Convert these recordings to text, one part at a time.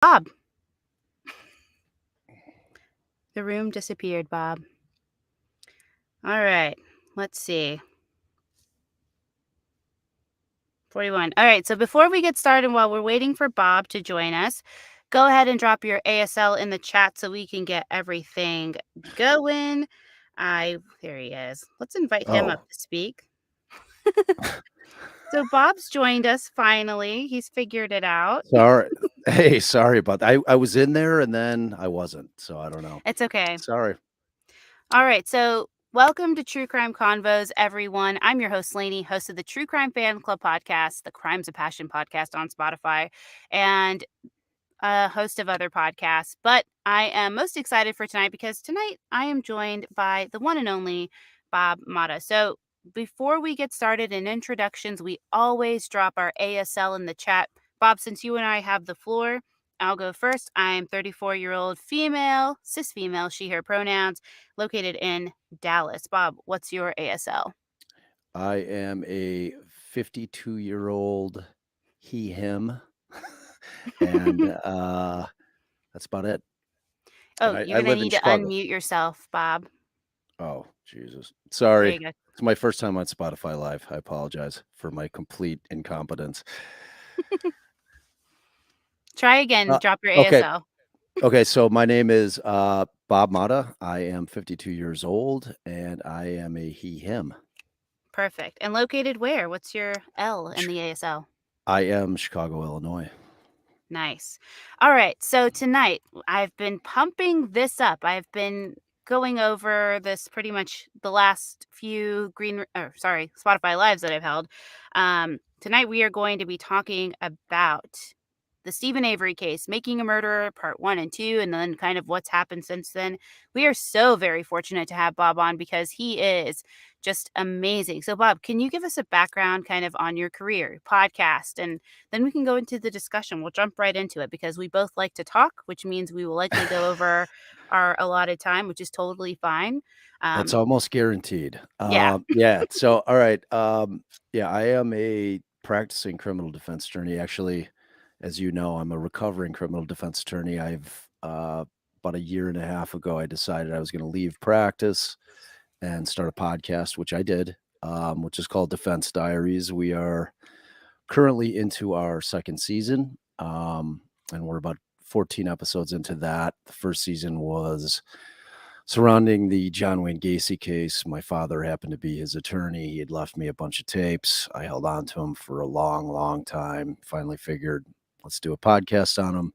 Bob. The room disappeared, Bob. All right. Let's see. 41. All right. So before we get started, while we're waiting for Bob to join us, go ahead and drop your ASL in the chat so we can get everything going. There he is. Let's invite him up to speak. So Bob's joined us finally. He's figured it out. Sorry. Hey, sorry about that. I was in there and then I wasn't, so I don't know. It's okay. Sorry. All right. So welcome to True Crime Convos, everyone. I'm your host, Lainey, host of the True Crime Fan Club podcast, the Crimes of Passion podcast on Spotify, and a host of other podcasts. But I am most excited for tonight because tonight I am joined by the one and only Bob Motta. So before we get started in introductions, we always drop our ASL in the chat. Bob, since you and I have the floor, I'll go first. I'm 34-year-old female, cis female, she, her pronouns, located in Dallas. Bob, what's your ASL? I am a 52-year-old he, him, and that's about it. Oh, you're going to need to unmute yourself, Bob. Oh, Jesus. Sorry. There you go. It's my first time on Spotify Live. I apologize for my complete incompetence. Try again. Drop your okay. ASL. Okay, so my name is Bob Motta. I am 52 years old, and I am a he, him. Perfect. And located where? What's your L in the ASL? I am Chicago, Illinois. Nice. All right. So tonight, I've been pumping this up. I've been going over this pretty much the last few Spotify Lives that I've held. Tonight, we are going to be talking about the Steven Avery case, Making a Murderer, part 1 and 2, and then kind of what's happened since then. We are so very fortunate to have Bob on because he is just amazing. So, Bob, can you give us a background kind of on your career, podcast, and then we can go into the discussion. We'll jump right into it because we both like to talk, which means we will likely go over our allotted time, which is totally fine. That's almost guaranteed. Yeah. Yeah. So, all right. I am a practicing criminal defense attorney. Actually, as you know, I'm a recovering criminal defense attorney. I've about a year and a half ago, I decided I was going to leave practice and start a podcast, which I did, which is called Defense Diaries. We are currently into our second season, and we're about 14 episodes into that. The first season was surrounding the John Wayne Gacy case. My father happened to be his attorney. He had left me a bunch of tapes. I held on to them for a long, long time. Finally figured, let's do a podcast on them.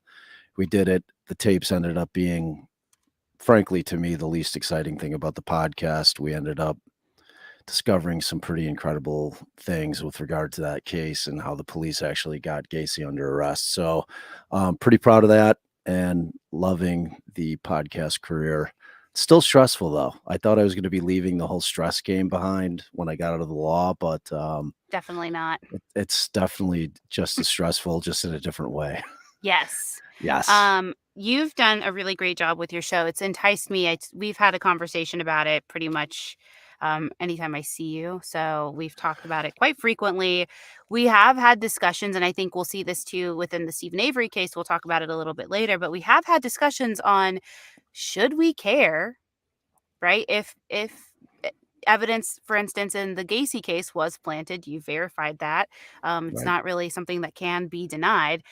We did it. The tapes ended up being, frankly, to me, the least exciting thing about the podcast. We ended up discovering some pretty incredible things with regard to that case and how the police actually got Gacy under arrest. So I'm pretty proud of that and loving the podcast career. Still stressful, though. I thought I was going to be leaving the whole stress game behind when I got out of the law, but definitely not. It's definitely just as stressful, just in a different way. Yes. Yes. You've done a really great job with your show. It's enticed me. We've had a conversation about it pretty much anytime I see you. So we've talked about it quite frequently. We have had discussions, and I think we'll see this too within the Steven Avery case. We'll talk about it a little bit later, but we have had discussions on should we care, right? If evidence, for instance, in the Gacy case was planted, you verified that. It's not really something that can be denied.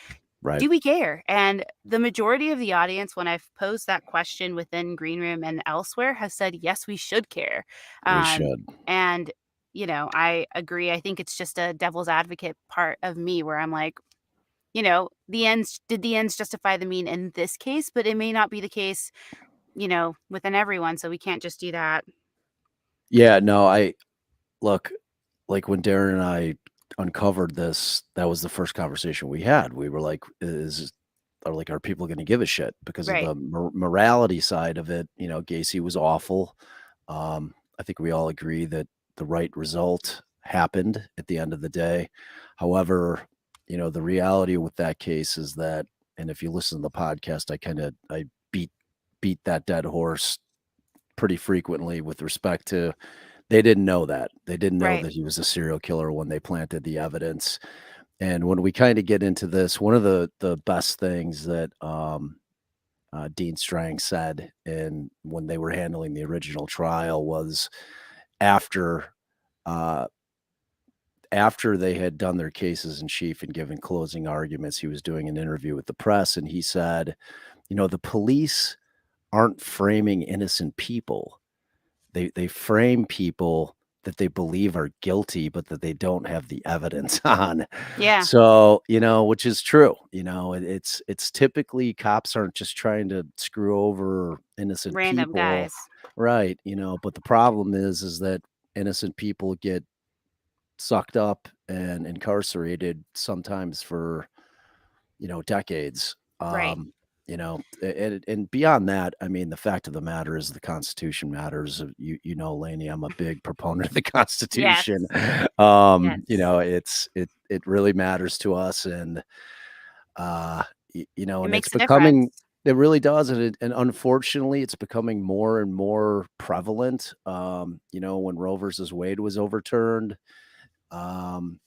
Right. Do we care? And the majority of the audience, when I've posed that question within Green Room and elsewhere, has said, yes, we should care. We should. And, I agree. I think it's just a devil's advocate part of me where I'm like, did the ends justify the mean in this case? But it may not be the case, within everyone. So we can't just do that. Yeah, no, look, like when Darren and I uncovered this, that was the first conversation we had. We were like, are people going to give a shit because of the morality side of it? Gacy was awful. I think we all agree that the right result happened at the end of the day. However, the reality with that case is that, and if you listen to the podcast, I beat that dead horse pretty frequently with respect to, they didn't know that. They didn't know that he was a serial killer when they planted the evidence. And when we kind of get into this, one of the best things that Dean Strang said when they were handling the original trial was after uh, after they had done their cases in chief and given closing arguments, he was doing an interview with the press, and he said, the police aren't framing innocent people. They frame people that they believe are guilty, but that they don't have the evidence on. Yeah. So, which is true. It's typically cops aren't just trying to screw over innocent Random people. guys. Right. But the problem is that innocent people get sucked up and incarcerated sometimes for, decades. Right. And beyond that, I mean, the fact of the matter is the Constitution matters. Lainey, I'm a big proponent of the Yes. Constitution. Yes. It really matters to us, and It and makes it's a difference. becoming. It really does, and unfortunately, it's becoming more and more prevalent. When Roe versus Wade was overturned, the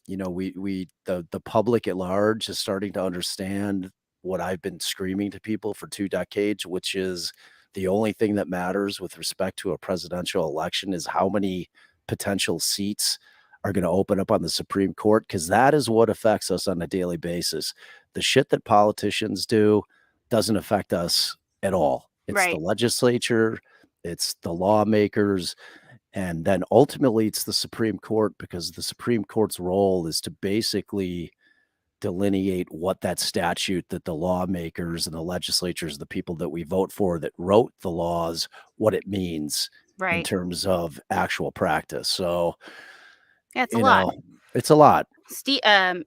public at large is starting to understand what I've been screaming to people for 2 decades, which is the only thing that matters with respect to a presidential election is how many potential seats are going to open up on the Supreme Court, because that is what affects us on a daily basis. The shit that politicians do doesn't affect us at all. It's the Right. legislature, it's the lawmakers, and then ultimately it's the Supreme Court, because the Supreme Court's role is to basically delineate what that statute that the lawmakers and the legislatures, the people that we vote for that wrote the laws, what it means in Right. terms of actual practice. So, Yeah, it's a lot. it's a lot.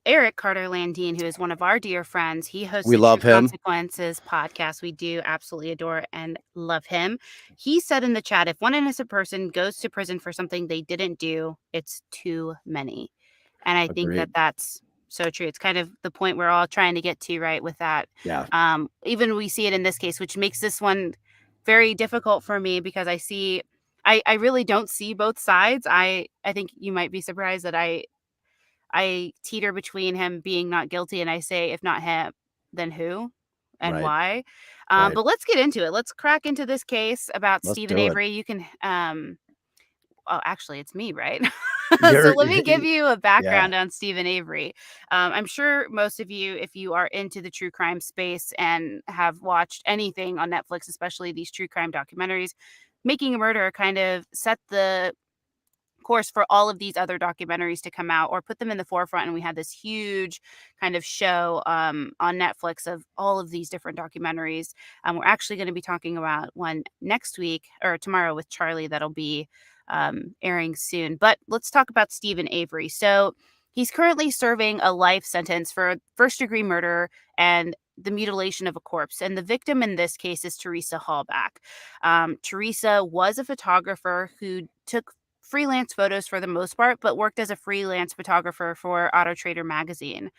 Eric Carter Landine, who is one of our dear friends, he hosts We the True love him. Consequences podcast. We do absolutely adore and love him. He said in the chat, if one innocent person goes to prison for something they didn't do, it's too many. And I think that Agreed. that's so true. It's kind of the point we're all trying to get to, right, with that. Yeah. Even we see it in this case, which makes this one very difficult for me because I really don't see both sides. I think you might be surprised that I teeter between him being not guilty, and I say, if not him, then who and Right. why? Right. But let's get into it. Let's crack into this case about Let's Steven do it. Avery. You can, oh, actually, it's me, right? So You're let me give you a yeah. background on Steven Avery. I'm sure most of you, if you are into the true crime space and have watched anything on Netflix, especially these true crime documentaries, Making a Murderer kind of set the course for all of these other documentaries to come out or put them in the forefront, and we had this huge kind of show on Netflix of all of these different documentaries. We're actually going to be talking about one next week or tomorrow with Charlie that'll be airing soon. But let's talk about Steven Avery. So he's currently serving a life sentence for first-degree murder and the mutilation of a corpse. And the victim in this case is Teresa Hallback. Teresa was a photographer who took freelance photos for the most part, but worked as a freelance photographer for Auto Trader magazine.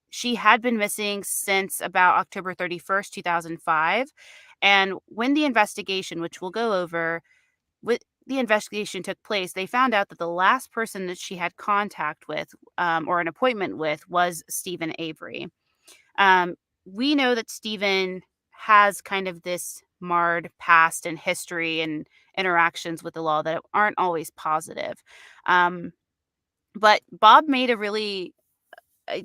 She had been missing since about October 31st, 2005. And when the investigation, which we'll go over, with the investigation took place, they found out that the last person that she had contact with or an appointment with was Steven Avery. We know that Steven has kind of this marred past and history and interactions with the law that aren't always positive. But Bob made a really,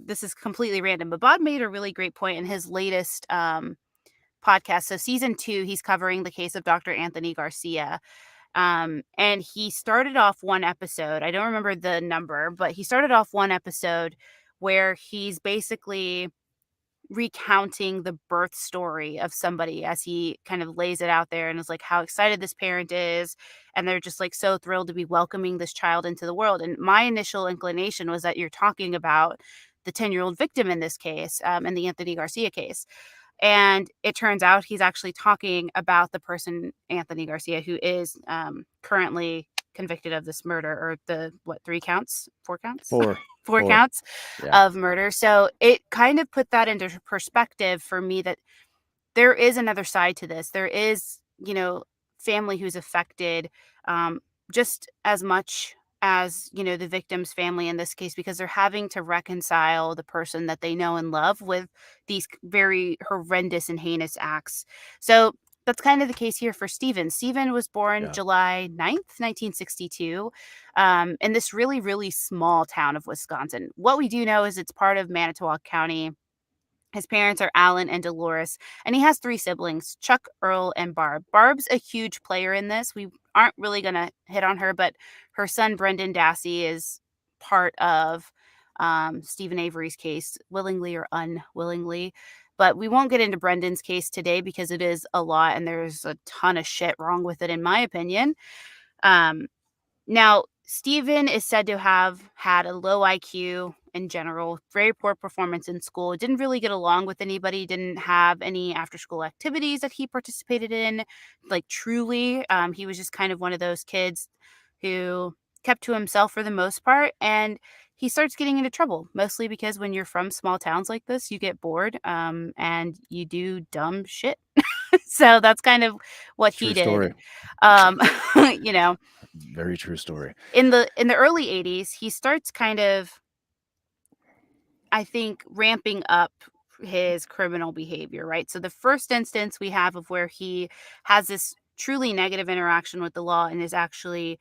this is completely random, but Bob made a really great point in his latest podcast. So season 2, he's covering the case of Dr. Anthony Garcia. And he started off one episode, I don't remember the number, but he started off one episode where he's basically recounting the birth story of somebody as he kind of lays it out there and is like how excited this parent is, and they're just like so thrilled to be welcoming this child into the world. And my initial inclination was that you're talking about the 10-year-old victim in this case, in the Anthony Garcia case. And it turns out he's actually talking about the person, Anthony Garcia, who is currently convicted of this murder, or the, 3 counts? 4 counts? Four. 4 counts Yeah. of murder. So it kind of put that into perspective for me that there is another side to this. There is, family who's affected just as much as, the victim's family in this case, because they're having to reconcile the person that they know and love with these very horrendous and heinous acts. So that's kind of the case here for Steven. Steven was born Yeah. July 9th, 1962, in this really, really small town of Wisconsin. What we do know is it's part of Manitowoc County. His parents are Alan and Dolores, and he has 3 siblings, Chuck, Earl, and Barb. Barb's a huge player in this. We aren't really going to hit on her, but her son, Brendan Dassey, is part of Stephen Avery's case, willingly or unwillingly. But we won't get into Brendan's case today because it is a lot, and there's a ton of shit wrong with it, in my opinion. Um, Now, Steven is said to have had a low IQ in general, very poor performance in school, didn't really get along with anybody, didn't have any after school activities that he participated in, like truly. He was just kind of one of those kids who kept to himself for the most part. And he starts getting into trouble, mostly because when you're from small towns like this, you get bored and you do dumb shit. So that's kind of what he True did. story. Um, you know, Very true story. in the early 80s, he starts kind of, I think, ramping up his criminal behavior, right? So the first instance we have of where he has this truly negative interaction with the law and is actually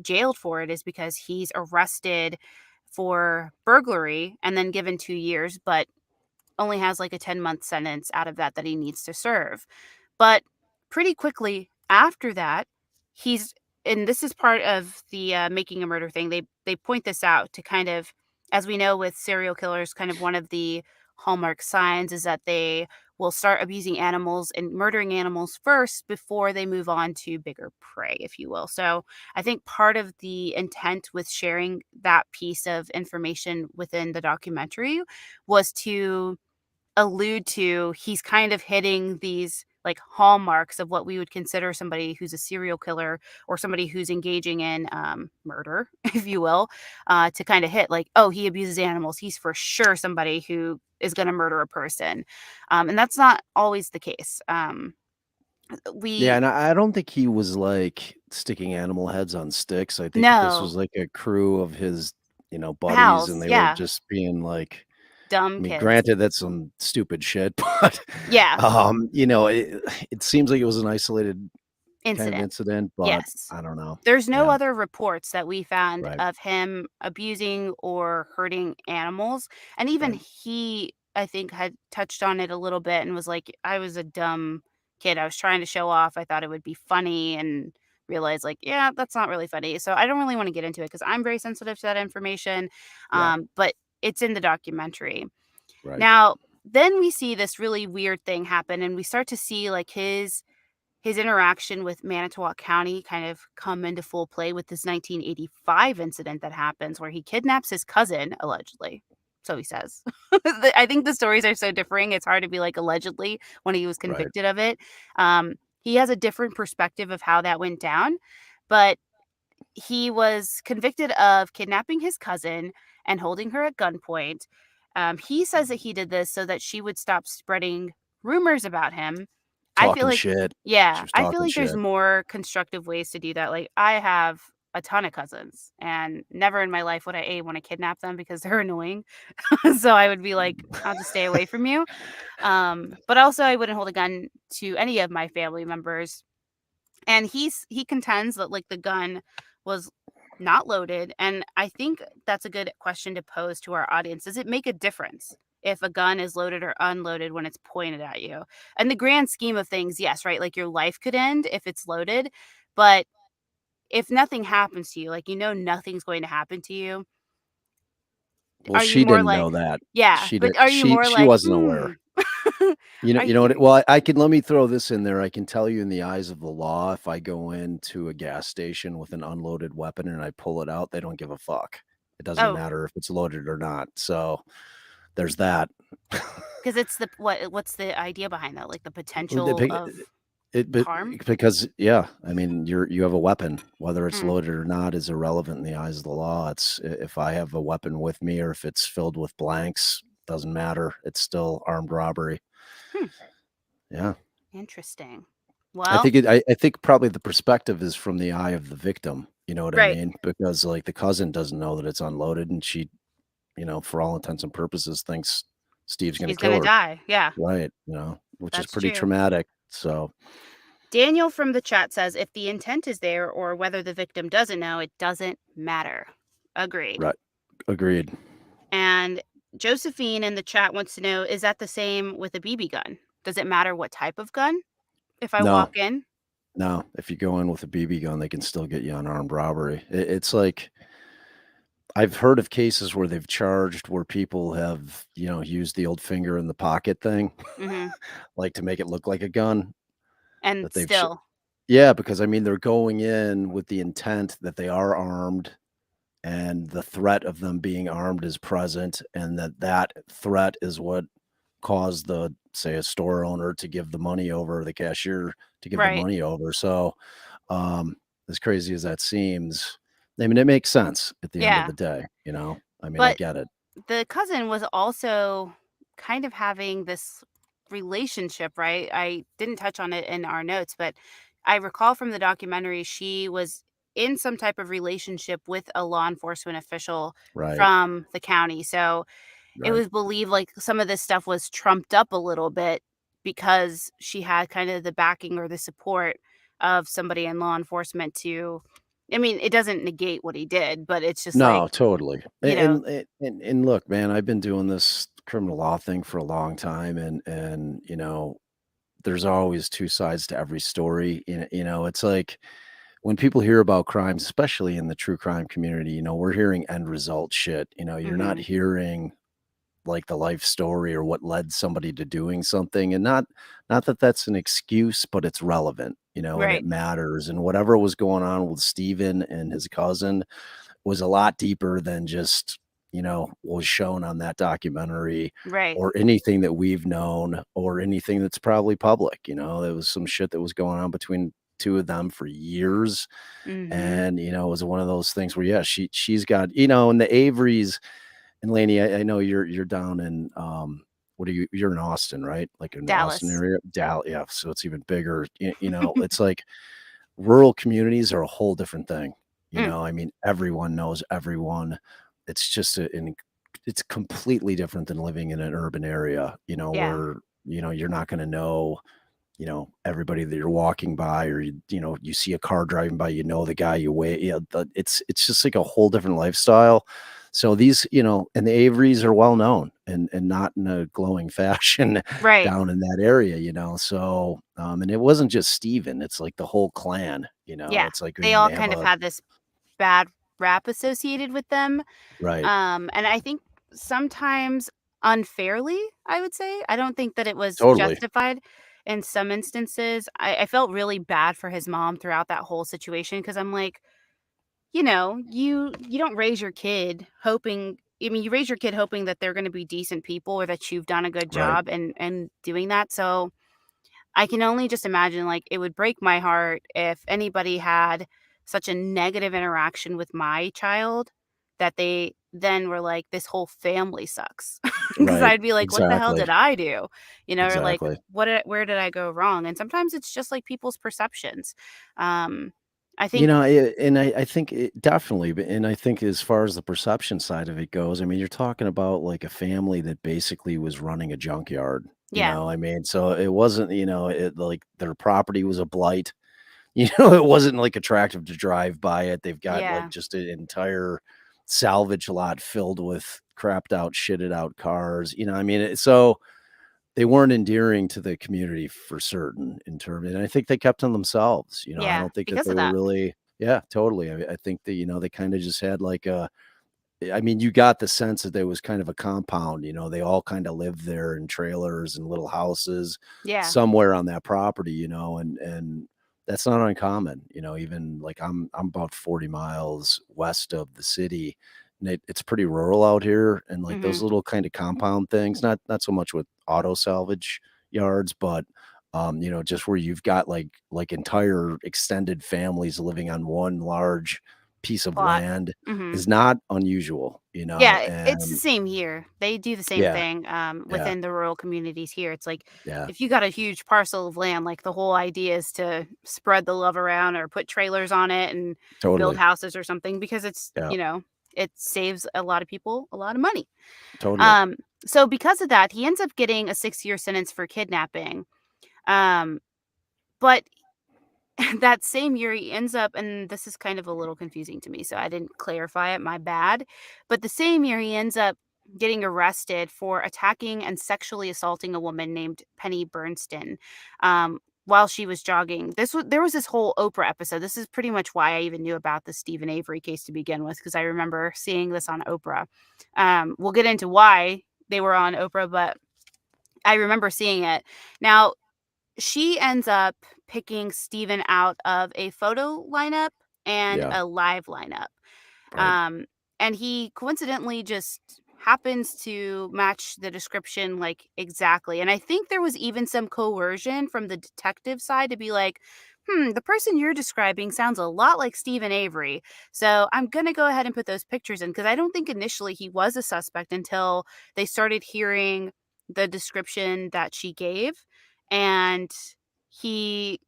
jailed for it is because he's arrested for burglary and then given 2 years, but only has like a 10-month sentence out of that he needs to serve. But pretty quickly after that, he's and this is part of the making a murder thing. They point this out to kind of, as we know with serial killers, kind of one of the hallmark signs is that they will start abusing animals and murdering animals first before they move on to bigger prey, if you will. So I think part of the intent with sharing that piece of information within the documentary was to allude to he's kind of hitting these like hallmarks of what we would consider somebody who's a serial killer or somebody who's engaging in murder, if you will, to kind of hit like, oh, he abuses animals. He's for sure somebody who is going to murder a person. And that's not always the case. Yeah, We and I don't think he was, like, sticking animal heads on sticks. I think this know was, like, a crew of his, buddies, and pals. they were Yeah. just being, like I Dumb mean, kids. granted, that's some stupid shit, but, Yeah. it seems like it was an isolated kind of Incident. incident, but Yes. I don't know. There's no Yeah, other reports that we found right, of him abusing or hurting animals, and even right. he, I think, had touched on it a little bit and was like, "I was a dumb kid. I was trying to show off. I thought it would be funny," and realized, like, "Yeah, that's not really funny." So I don't really wanna get into it because 'cause I'm very sensitive to that information, Yeah, but it's in the documentary. right. Now, then we see this really weird thing happen, and we start to see, like, his interaction with Manitowoc County kind of come into full play with this 1985 incident that happens where he kidnaps his cousin, allegedly. So he says. I think the stories are so differing, it's hard to be like allegedly when he was Right. convicted of it. He has a different perspective of how that went down, but he was convicted of kidnapping his cousin and holding her at gunpoint. He says that he did this so that she would stop spreading rumors about him. I feel Talking like shit. She yeah, was I feel talking like there's shit. more constructive ways to do that. Like, I have a ton of cousins, and never in my life would I, A, wanna kidnap them because they're annoying. So I would be like, "I'll just stay away from you." But also I wouldn't hold a gun to any of my family members. And he contends that, like, the gun was not loaded, and I think that's a good question to pose to our audience. Does it make a difference if a gun is loaded or unloaded when it's pointed at you? In the grand scheme of things, yes, right? Like, your life could end if it's loaded, but if nothing happens to you, like, nothing's going to happen to you, Well, are you she more didn't like know that. yeah, She but did are you she more she like, wasn't "Hmm." aware. You know Are you know what? you Well, I can let me throw this in there. I can tell you in the eyes of the law, if I go into a gas station with an unloaded weapon and I pull it out, they don't give a fuck. It doesn't oh, matter if it's loaded or not. So, there's that. 'cause it's what's the idea behind that? Like, the Well, potential of but harm? because yeah, I mean, you have a weapon, whether it's Mm, loaded or not is irrelevant in the eyes of the law. If I have a weapon with me or if it's filled with blanks, doesn't matter. It's still armed robbery. hmm, Yeah. interesting. Well, I think probably the perspective is from the eye of the victim, you know what I right. mean? Because, like, the cousin doesn't know that it's unloaded, and she, for all intents and purposes, thinks Steve's gonna She's kill gonna her. die. Yeah, Right, which is that's pretty true. traumatic, so Daniel from the chat says if the intent is there or whether the victim doesn't know, it doesn't matter. Agreed. right. Agreed. And Josephine in the chat wants to know, is that the same with a BB gun? Does it matter what type of gun if I No, walk in? no, if you go in with a BB gun, they can still get you on armed robbery. It's like I've heard of cases where they've charged where people have, used the old finger in the pocket thing, Mhm. like, to make it look like a gun And that they've sh still, Yeah, because, I mean, they're going in with the intent that they are armed, and the threat of them being armed is present, and that threat is what caused say, a store owner to give the money over, the cashier to give the right. money over, so, um, as crazy as that seems, I mean, it makes sense at the end of Yeah. the day, you know? I mean, I But get it. the cousin was also kind of having this relationship, right? I didn't touch on it in our notes, but I recall from the documentary she was in some type of relationship with a law enforcement official Right, from the county. So it right. was believed like some of this stuff was trumped up a little bit because she had kind of the backing or the support of somebody in law enforcement to, I mean, it doesn't negate what he did, but it's just like, No, totally. you know, And look, man, I've been doing this criminal law thing for a long time, and, there's always 2 sides to every story, it's like when people hear about crimes, especially in the true crime community, we're hearing end result shit, you're not mhm, hearing, like, the life story or what led somebody to doing something, and not that that's an excuse, but it's relevant, and it right, matters, and whatever was going on with Steven and his cousin was a lot deeper than just, what was shown on that documentary right, or anything that we've known or anything that's probably public, there was some shit that was going on between 2 of them for years, mhm, and, it was one of those things where, yeah, she's got, and the Averys and Lainey, I know you're down in, what are you're in Austin, right? Like, in the Austin Dallas. area? Yeah, so it's even bigger, it's like rural communities are a whole different thing, Mm, I mean, everyone knows everyone. It's just it's completely different than living in an urban area, yeah, where, you're not gonna know, everybody that you're walking by, or you see a car driving by, the guy you wait, it's just like a whole different lifestyle. So these, and the Averys are well known and not in a glowing fashion right, down in that area, so, and it wasn't just Steven, it's like the whole clan, yeah. it's like, They all they have kind of a had this bad rap associated with them, right, and I think sometimes unfairly, I would say. I don't think that it was totally, justified in some instances. I felt really bad for his mom throughout that whole situation because 'cause I'm like, you don't raise your kid hoping, I mean, you raise your kid hoping that they're gonna be decent people or that you've done a good right, job and doing that, so I can only just imagine, like, it would break my heart if anybody had such a negative interaction with my child that they then were like, "This whole family sucks." Because 'Cause right, I'd be like, "What the hell exactly, did I do?" Or like, exactly. Where did I go wrong?" And sometimes it's just, like, people's perceptions. Um, I You think know, and I think it definitely, and I think as far as the perception side of it goes, I mean, you're talking about like a family that basically was running a junkyard, yeah, I mean, so it wasn't, it like their property was a blight, it wasn't like attractive to drive by it. They've got like yeah, just an entire salvage lot filled with crapped out, shitted out cars, I mean, so they weren't endearing to the community for certain in term and I think they kept to themselves, I yeah, don't think that because they of were that. really yeah, totally. I think that, they kinda just had like a I mean, you got the sense that there was kind of a compound, they all kinda lived there in trailers and little houses Yeah, somewhere on that property, and that's not uncommon, even like I'm about 40 miles west of the city, and it's pretty rural out here, and like those mhm, little kind of compound things, not so much with auto salvage yards, but just where you've got like entire extended families living on one large piece of Plot. land Mhm. is not unusual, Yeah, it's the and same here. They do the same yeah, thing, yeah, within the rural communities here. It's like, yeah, if you got a huge parcel of land, like, the whole idea is to spread the love around or put trailers on it and build totally. houses or something because it's, Yeah, it saves a lot of people a lot of money. totally. Um, so because of that, he ends up getting a 6-year sentence for kidnapping. Um, but that same year he ends up, and this is kind of a little confusing to me, so I didn't clarify it, my bad. But the same year he ends up getting arrested for attacking and sexually assaulting a woman named Penny Bernstein, while she was jogging. There was this whole Oprah episode. This is pretty much why I even knew about the Steven Avery case to begin with, because I remember seeing this on Oprah. We'll get into why they were on Oprah, but I remember seeing it. Now, she ends up picking Steven out of a photo lineup and Yeah, a live lineup. right. Um, and he coincidentally just happens to match the description like exactly. And I think there was even some coercion from the detective side to be like, the person you're describing sounds a lot like Stephen Avery. So I'm going to go ahead and put those pictures in because I don't think initially he was a suspect until they started hearing the description that she gave. And he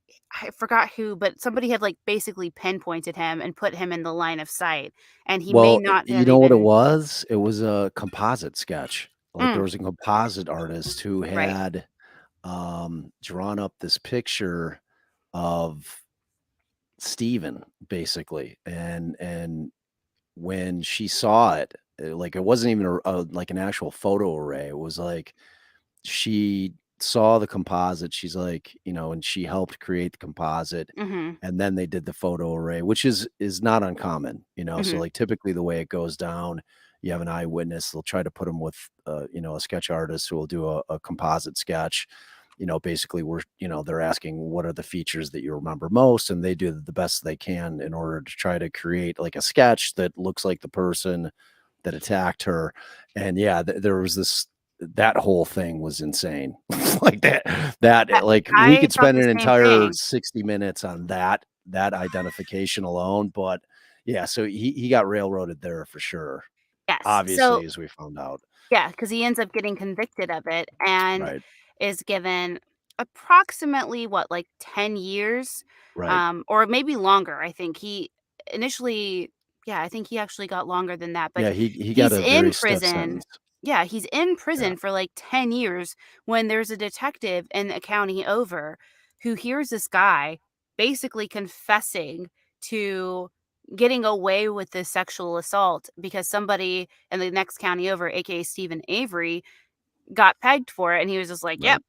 I forgot who, but somebody had, like, basically pinpointed him and put him in the line of sight, and he may Well, not you have know what it even. was? It was a composite sketch. Like, there Mm, was a composite artist who right. had, drawn up this picture of Steven, basically, and when she saw it, like, it wasn't even like, an actual photo array, it was like she saw the composite, she's like, and she helped create the composite, Mhm, and then they did the photo array, which is not uncommon, so, mhm, like, typically the way it goes down, you have an eyewitness, they'll try to put them with, a sketch artist who will do a composite sketch, basically where, they're asking what are the features that you remember most, and they do the best they can in order to try to create, like, a sketch that looks like the person that attacked her, and yeah, there was that whole thing was insane. Like, I like, we I could thought spend the an same entire thing. 60 minutes on that identification alone, but, yeah, so he got railroaded there for sure, Yes, so obviously, as we found out. yeah, because he ends up getting convicted of it and Right, is given approximately, what, like, 10 years? right. Or maybe longer, I think. He initially yeah, I think he actually got longer than that, but Yeah, he got he's a in very stiff prison. sentence. Yeah, he's in Yeah, prison for, like, 10 years when there's a detective in a county over who hears this guy basically confessing to getting away with this sexual assault because somebody in the next county over, AKA Steven Avery, got pegged for it, and he was just like, "Yep,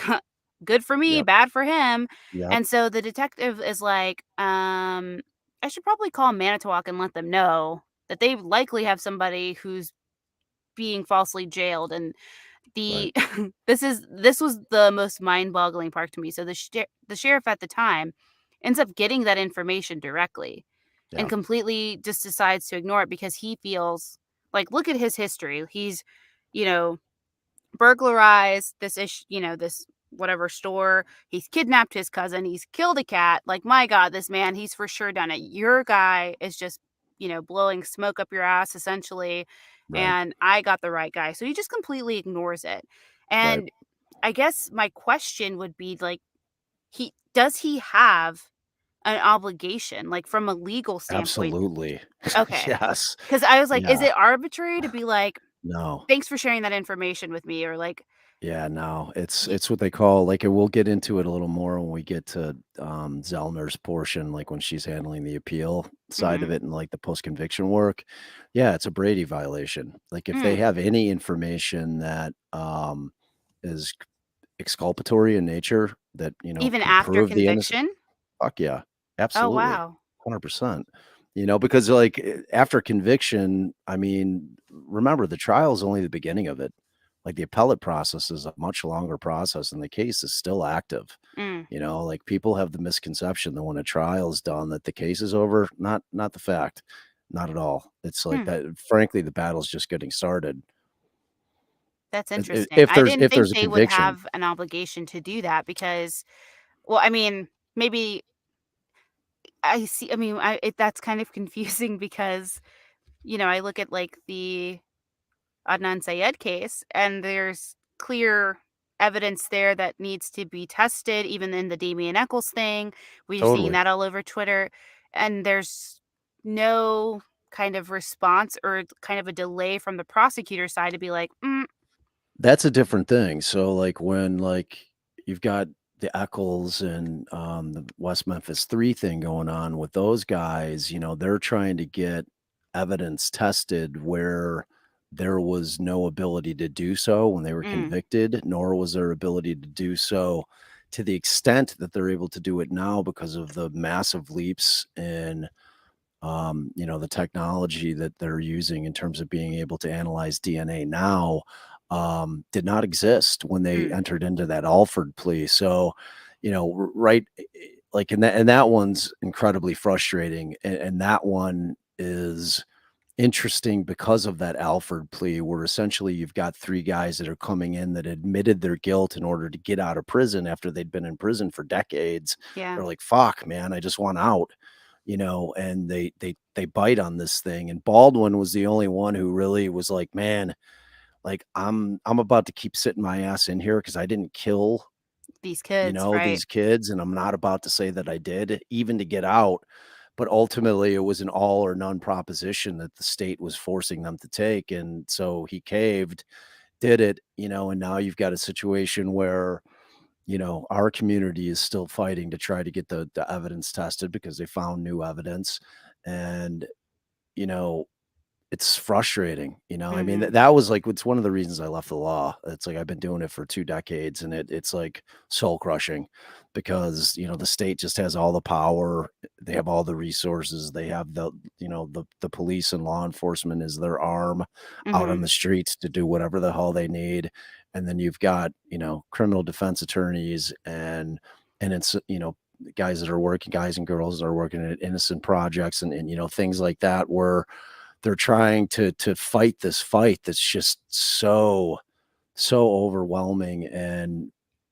right. good for me, Yep, bad for him." yep, And so the detective is like, I should probably call Manitowoc and let them know that they likely have somebody who's being falsely jailed." And right. the this was the most mind-boggling part to me. So the sheriff at the time ends up getting that information directly and Yeah, completely just decides to ignore it because he feels like, look at his history. He's, you know, burglarized this whatever store. He's kidnapped his cousin. He's killed a cat. Like, my God, this man, he's for sure done it. Your guy is just, blowing smoke up your ass, essentially. right, And I got the right guy. So he just completely ignores it. right. And I guess my question would be like, he have an obligation, like, from a legal standpoint? Absolutely. Okay. Yes. Because I was like, is Yeah. it arbitrary to be like, No. thanks for sharing that information with me? Or like, Yeah, no, it's y- it's what they call like, and we'll get into it a little more when we get to, Zellner's portion, like, when she's handling the appeal side of mhm. it and, like, the post-conviction work. Yeah, it's a Brady violation. Like, if they Mm. have any information that, is exculpatory in nature that, Even can after prove the innocent. conviction? Fuck yeah. Oh, Absolutely. wow. 100%. Because, like, after conviction, I mean, remember, the trial is only the beginning of it. Like, the appellate process is a much longer process, and the case is still active. Mm, Like, people have the misconception that when a trial is done, that the case is over. Not the fact. Not at all. It's like hmm, that frankly, the battle's just getting started. that's I interesting. if I there's didn't if think there's a they would conviction. have an obligation to do that because, well, I mean, maybe I see. I mean, that's kind of confusing because, I look at like the Adnan Syed case, and there's clear evidence there that needs to be tested, even in the Damien Eccles thing. We're seeing Totally. that all over Twitter, and there's no kind of response or kind of a delay from the prosecutor side to be like, That's a different thing. So, like, when, like, you've got the Eccles and, the West Memphis 3 thing going on with those guys, they're trying to get evidence tested where there was no ability to do so when they were mm, convicted, nor was there ability to do so to the extent that they're able to do it now because of the massive leaps in the technology that they're using in terms of being able to analyze DNA now did not exist when they mm, entered into that Alford plea. So, right, like, and that one's incredibly frustrating, and that one is interesting because of that Alford plea, where essentially you've got three guys that are coming in that admitted their guilt in order to get out of prison after they'd been in prison for decades. yeah, They're like, "Fuck, man, I just want out." And they bite on this thing. And Baldwin was the only one who really was like, "Man, like I'm about to keep sitting my ass in here because I didn't kill, these kids, right? these kids, and I'm not about to say that I did, even to get out." But ultimately, it was an all or none proposition that the state was forcing them to take, and so he caved, did it, and now you've got a situation where, our community is still fighting to try to get the evidence tested because they found new evidence, and, you know, it's frustrating, I mean, Mm-hmm. that was, like, it's one of the reasons I left the law. It's like I've been doing it for 2 decades, and it's, like, soul crushing because, the state just has all the power, they have all the resources, they have the police and law enforcement is their arm out on Mm-hmm. the streets to do whatever the hell they need, and then you've got, criminal defense attorneys and it's, guys and girls that are working at innocent projects and, things like that where they're trying to fight this fight that's just so overwhelming, and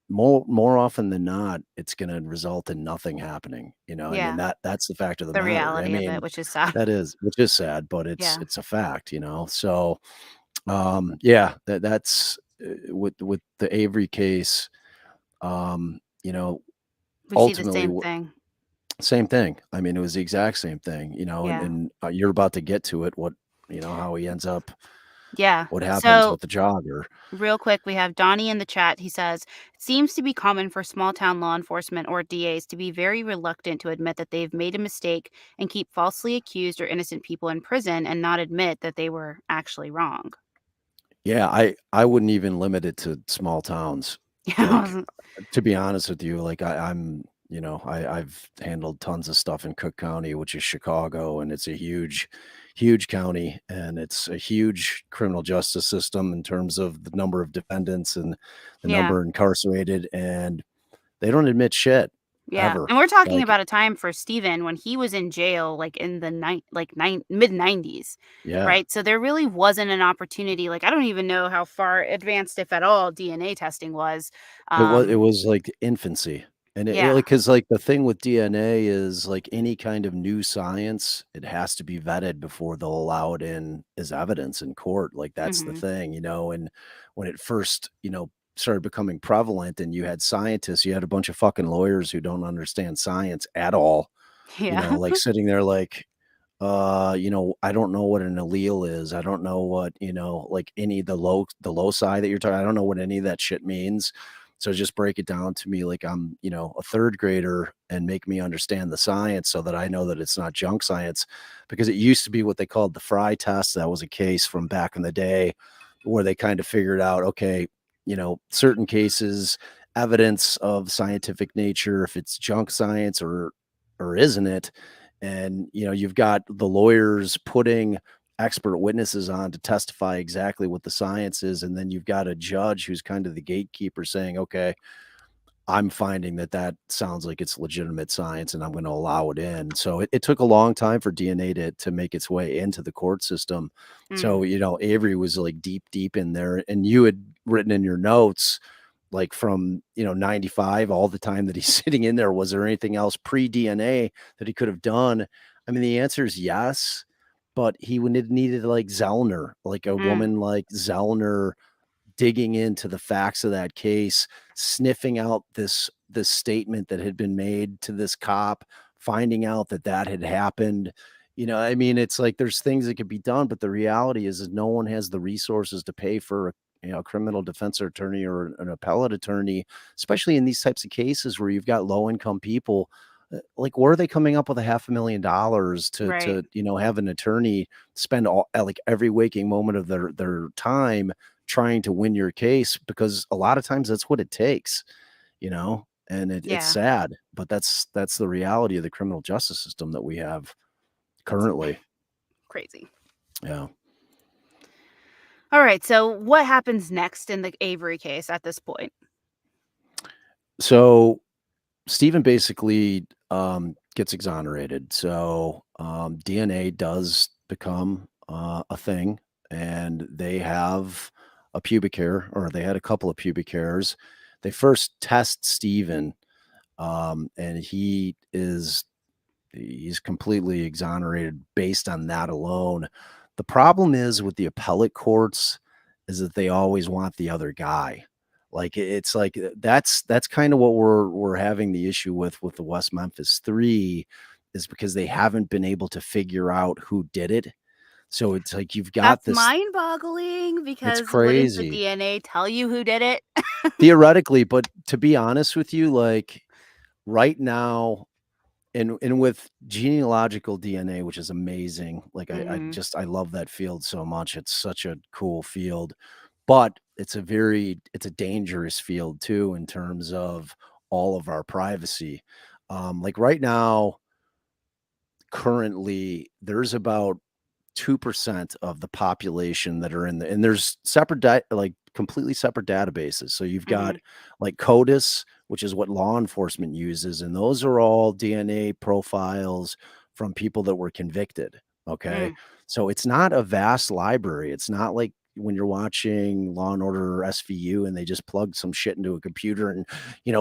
more often than not, it's gonna result in nothing happening, I mean, Yeah, that's the fact of the the matter. I reality of it, mean, which is sad. that is which is sad, but it's Yeah, it's a fact, So, yeah, that's, with the Avery case, um, you know, we see the ultimately same thing. same thing. I mean, it was the exact same thing, and Yeah, you're about to get to it, how he ends up yeah. what happens So with the jogger. real quick, we have Donnie in the chat. He says, it seems to be common for small town law enforcement or DAs to be very reluctant to admit that they've made a mistake and keep falsely accused or innocent people in prison and not admit that they were actually wrong. Yeah, I wouldn't even limit it to small towns. Like, Yeah. to be honest with you, like, I've handled tons of stuff in Cook County, which is Chicago, and it's a huge county, and it's a huge criminal justice system in terms of the number of defendants and the Yeah. number incarcerated, and they don't admit shit Yeah, ever. and we're talking Like, about a time for Steven when he was in jail, like, in the mid-90s, yeah. right? So there really wasn't an opportunity, like, I don't even know how far advanced, if at all, DNA testing was. It was like infancy, and it Yeah. like, 'cause, like, the thing with DNA is, like, any kind of new science, it has to be vetted before they'll allow it in as evidence in court, like, that's the Mhm. thing, and when it first, started becoming prevalent and you had scientists, you had a bunch of fucking lawyers who don't understand science at all, Yeah. like, sitting there like, I don't know what an allele is. I don't know what, like any the loci that you're talking. I don't know what any of that shit means. So just break it down to me like I'm, a third grader and make me understand the science so that I know that it's not junk science. Because it used to be what they called the Fry test. That was a case from back in the day where they kind of figured out, okay, certain cases, evidence of scientific nature, if it's junk science or isn't it, and you've got the lawyers putting expert witnesses on to testify exactly what the science is, and then you've got a judge who's kind of the gatekeeper saying, okay, I'm finding that sounds like it's legitimate science and I'm going to allow it in. So it took a long time for DNA to make its way into the court system. Mm. So Avery was like deep in there, and you had written in your notes like from, 95, all the time that he's sitting in there? Was there anything else pre-DNA that he could have done? I mean, the answer is yes, but he would have needed like Zellner, like a Mm, woman like Zellner digging into the facts of that case, sniffing out this statement that had been made to this cop, finding out that that had happened. I mean, it's like there's things that could be done, but the reality is no one has the resources to pay for a criminal defense attorney or an appellate attorney, especially in these types of cases where you've got low income people. Like, where are they coming up with $500,000 to right. have an attorney spend all like every waking moment of their time trying to win your case? Because a lot of times that's what it takes, and it's Yeah. sad, but that's the reality of the criminal justice system that we have It's currently. crazy. Yeah. All right. So what happens next in the Avery case at this point? So Steven basically gets exonerated. So DNA does become a thing, and they have a pubic hair, or they had a couple of pubic hairs. They first test Steven, and he's completely exonerated based on that alone. The problem is with the appellate courts is that they always want the other guy. Like it's like that's kind of what we're having the issue with the West Memphis 3, is because they haven't been able to figure out who did it. So it's like you've got That's this. mind-boggling It's because wouldn't the crazy DNA tell you who did it? theoretically, but to be honest with you, like right now, and with genealogical DNA, which is amazing. Like Mhm. I love that field so much. It's such a cool field, but it's a dangerous field too in terms of all of our privacy. Like right now, currently, there's about 2% of the population that are and there's separate like completely separate databases. So you've got Mhm. like CODIS, which is what law enforcement uses, and those are all DNA profiles from people that were convicted. Okay. Mm. So it's not a vast library. It's not like when you're watching Law and Order or SVU and they just plug some shit into a computer and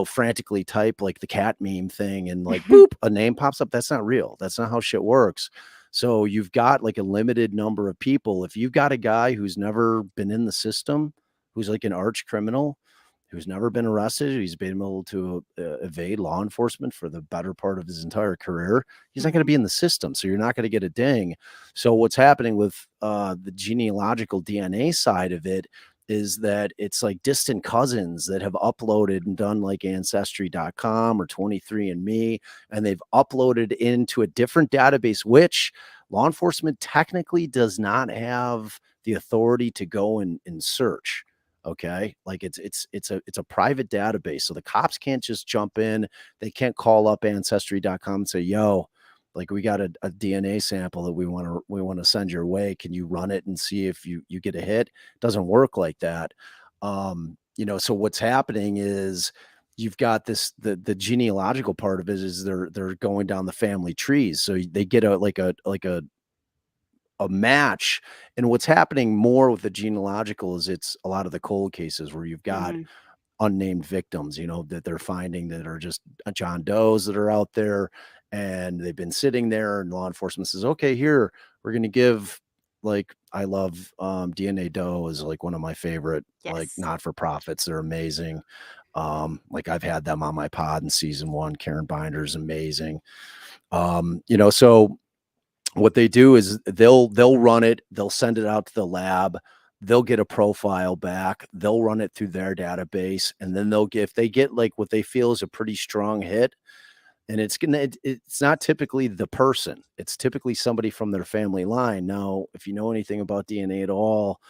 frantically type like the cat meme thing and like boop, a name pops up. That's not real. That's not how shit works. So you've got like a limited number of people. If you've got a guy who's never been in the system, who's like an arch criminal, who's never been arrested, he's been able to evade law enforcement for the better part of his entire career, he's not going to Mhm. be in the system. So you're not going to get a ding. So what's happening with the genealogical DNA side of it is that it's like distant cousins that have uploaded and done like ancestry.com or 23andme, and they've uploaded into a different database, which law enforcement technically does not have the authority to go and search. Okay. Like it's a private database. So the cops can't just jump in. They can't call up ancestry.com and say, yo, like we got a DNA sample that we want to send your way. Can you run it and see if you get a hit? It doesn't work like that. So what's happening is you've got the genealogical part of it is they're going down the family trees. So they get a match. And what's happening more with the genealogical is it's a lot of the cold cases where you've got Mhm. unnamed victims, that they're finding that are just John Does that are out there, and they've been sitting there, and law enforcement says, okay, here, we're going to give, like, I love DNA Doe is like one of my favorite, like, Yes. not for profits. They're amazing. Like I've had them on my pod in season 1. Karen Binder's amazing. So what they do is they'll run it, they'll send it out to the lab, they'll get a profile back, they'll run it through their database, and then they'll get, if they get like what they feel is a pretty strong hit, and it's not typically the person, it's typically somebody from their family line. Now, if you know anything about DNA at all,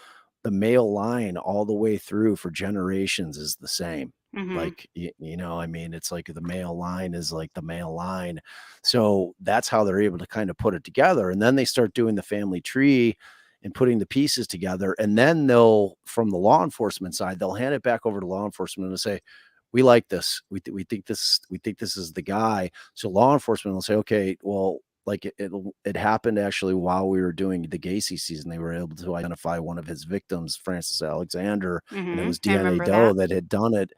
the male line all the way through for generations is the same. Mhm. Like, I mean, it's like the male line is like the male line. So that's how they're able to kind of put it together. And then they start doing the family tree and putting the pieces together. And then from the law enforcement side, they'll hand it back over to law enforcement and say, we like this. We think this is the guy. So law enforcement will say, okay, well, like it happened actually while we were doing the Gacy season. They were able to identify one of his victims, Francis Alexander, and it was I DNA remember Doe that. that had done it.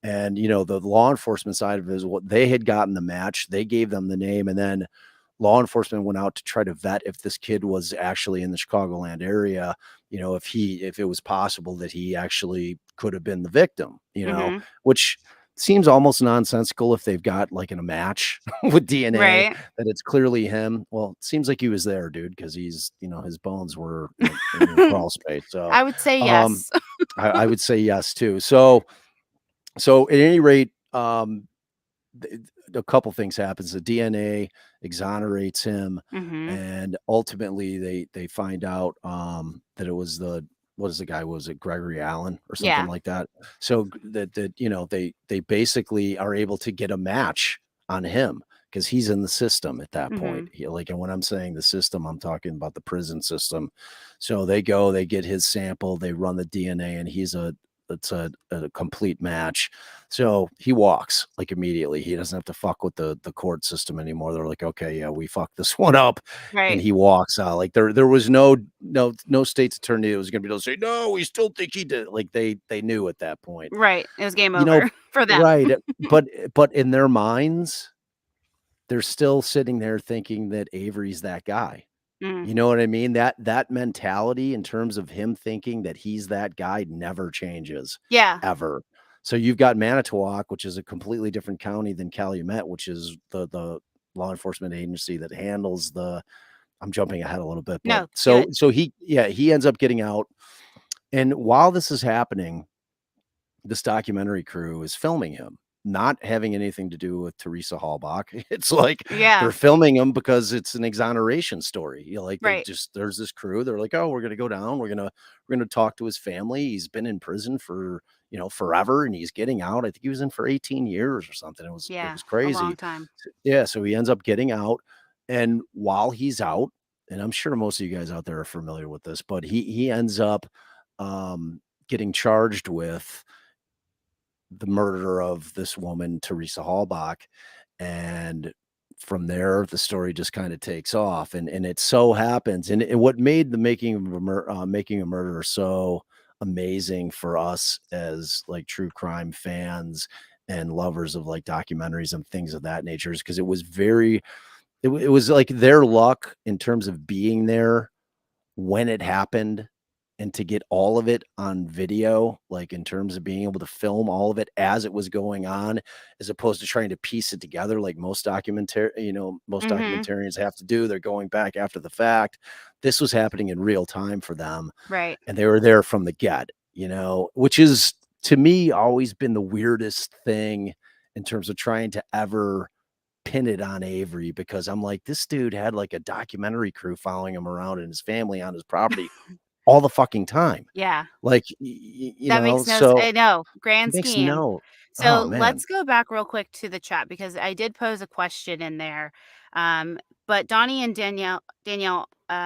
And the law enforcement side of it is what they had gotten the match. They gave them the name, and then law enforcement went out to try to vet if this kid was actually in the Chicagoland area, if it was possible that he actually could have been the victim, which seems almost nonsensical if they've got like in a match with DNA Right. that it's clearly him. Well, it seems like he was there, dude, because he's, his bones were in your crawl space. So I would say um yes. I would say yes too. So at any rate, a couple things happens. The DNA exonerates him, Mhm. and ultimately they find out that it was what is the guy? Was it Gregory Allen or something Yeah. like that? So they basically are able to get a match on him because he's in the system at that point. Mhm. And when I'm saying the system, I'm talking about the prison system. So they get his sample, they run the DNA, and it's a complete match. So he walks like immediately. He doesn't have to fuck with the court system anymore. They're like, okay, yeah, we fucked this one up, and Right. he walks out. Like there was no state's attorney that was going to be able to say no. We still think he did. Like they knew at that point, Right. It was game you know. over for them. Right, but in their minds, they're still sitting there thinking that Avery's that guy. Mm. You know what I mean? That mentality in terms of him thinking that he's that guy never changes, Yeah. ever. So you've got Manitowoc, which is a completely different county than Calumet, which is the law enforcement agency that handles I'm jumping ahead a little bit, but No, do so it. so he ends up getting out. And while this is happening, this documentary crew is filming him, not having anything to do with Teresa Halbach. It's like they're Yeah. filming him because it's an exoneration story. Like Right. there's this crew. They're like, oh, we're gonna go down. We're gonna talk to his family. He's been in prison for forever, and he's getting out. I think he was in for 18 years or something. It Yeah. was A long crazy. time. Yeah, so he ends up getting out, and while he's out, and I'm sure most of you guys out there are familiar with this, but he ends up getting charged with the murder of this woman, Teresa Halbach. And from there, the story just kind of takes off. And it so happens. And what made the making a murderer so amazing for us as like true crime fans and lovers of like documentaries and things of that nature is because it was like their luck in terms of being there when it happened and to get all of it on video, like in terms of being able to film all of it as it was going on, as opposed to trying to piece it together like most Mhm. documentarians have to do. They're going back after the fact. This was happening in real time for them, Right. and they were there from the get, which is to me always been the weirdest thing in terms of trying to ever pin it on Avery because I'm like, this dude had like a documentary crew following him around and his family on his property all the fucking time. Yeah. Like, That makes no s so I know, it grand makes scheme. no oh, So, man. let's go back real quick to the chat because I did pose a question in there, um, but Donnie and Danielle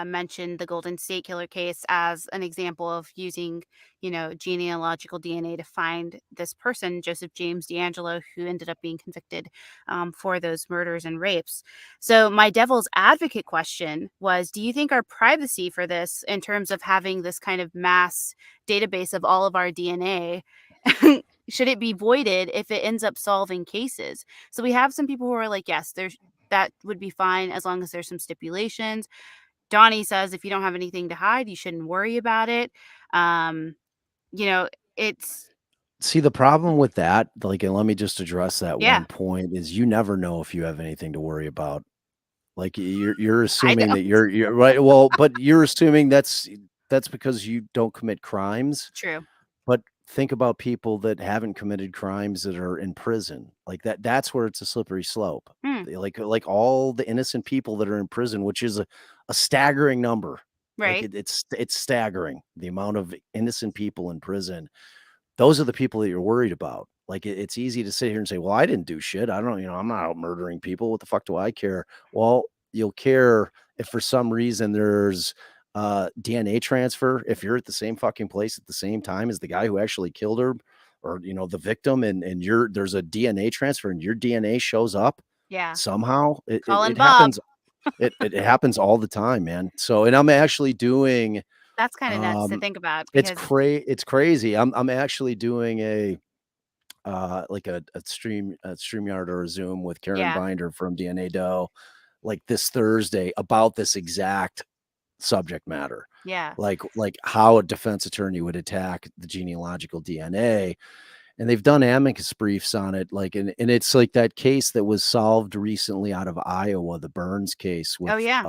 mentioned the Golden State Killer case as an example of using, genealogical DNA to find this person, Joseph James D'Angelo, who ended up being convicted, for those murders and rapes. So, my devil's advocate question was, do you think our privacy for this in terms of having this kind of mass database of all of our DNA should it be voided if it ends up solving cases? So we have some people who are like, yes, that would be fine as long as there's some stipulations. Donnie says if you don't have anything to hide, you shouldn't worry about it. Um, you know, it's See, the problem with that, like, and let me just address that yeah, one point, is you never know if you have anything to worry about. Like, you're I assuming that don't. you're right. Well, but you're assuming that's because you don't commit crimes. True. But think about people that haven't committed crimes that are in prison. Like that's where it's a slippery slope. Hmm, Like all the innocent people that are in prison, which is a staggering number. Like right. it's staggering the amount of innocent people in prison. Those are the people that you're worried about. Like it's easy to sit here and say, "Well, I didn't do shit. I don't, I'm not out murdering people. What the fuck do I care?" Well, you'll care if for some reason there's DNA transfer. If you're at the same fucking place at the same time as the guy who actually killed her, or the victim, and there's a DNA transfer and your DNA shows up Yeah. somehow. It Calling it happens Bob. It happens all the time, man. So, and I'm actually doing, That's kinda nuts to um, think about because it's crazy. I'm actually doing like a StreamYard or a Zoom with Karen yeah, Binder from DNA Doe, like this Thursday about this exact subject matter. yeah. Like how a defense attorney would attack the genealogical DNA. And they've done amicus briefs on it, like, and it's like that case that was solved recently out of Iowa, the Burns case Oh, with, yeah.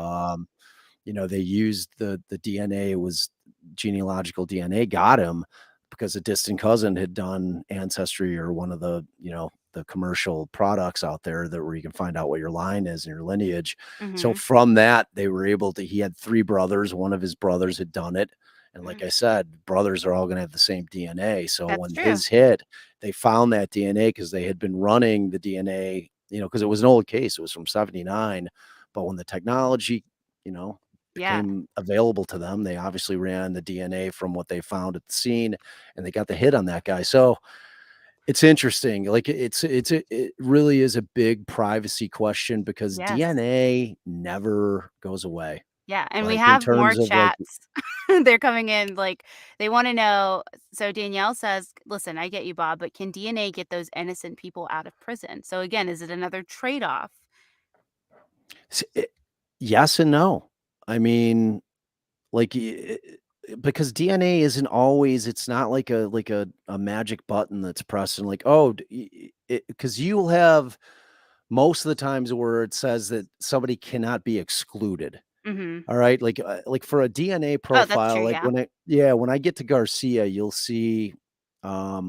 they used the DNA, it was genealogical DNA, got him because a distant cousin had done Ancestry or one of the, the commercial products out there that where you can find out what your line is and your lineage. So Mhm. from that, they were able to, he had 3 brothers, one of his brothers had done it. And like Mm. I said, brothers are all going to have the same DNA. So That's when true. his hit, they found that DNA because they had been running the DNA, because it was an old case. It was from 79. But when the technology, you know, Yeah, became available to them, they obviously ran the DNA from what they found at the scene and they got the hit on that guy. So it's interesting. Like it really is a big privacy question because yes. DNA never goes away. Yeah, and we Like in have more terms of like, chats. They're coming in, like, they wanna know so Danielle says, "Listen, I get you, Bob, but can DNA get those innocent people out of prison?" So again, is it another trade-off? yes and no. I mean, like, because DNA isn't always, it's not like a magic button that's pressed and like, oh, because you'll have most of the times where it says that somebody cannot be excluded. Mhm. All right, like for a DNA Oh, that's profile, true, like yeah. when I get to Garcia, you'll see,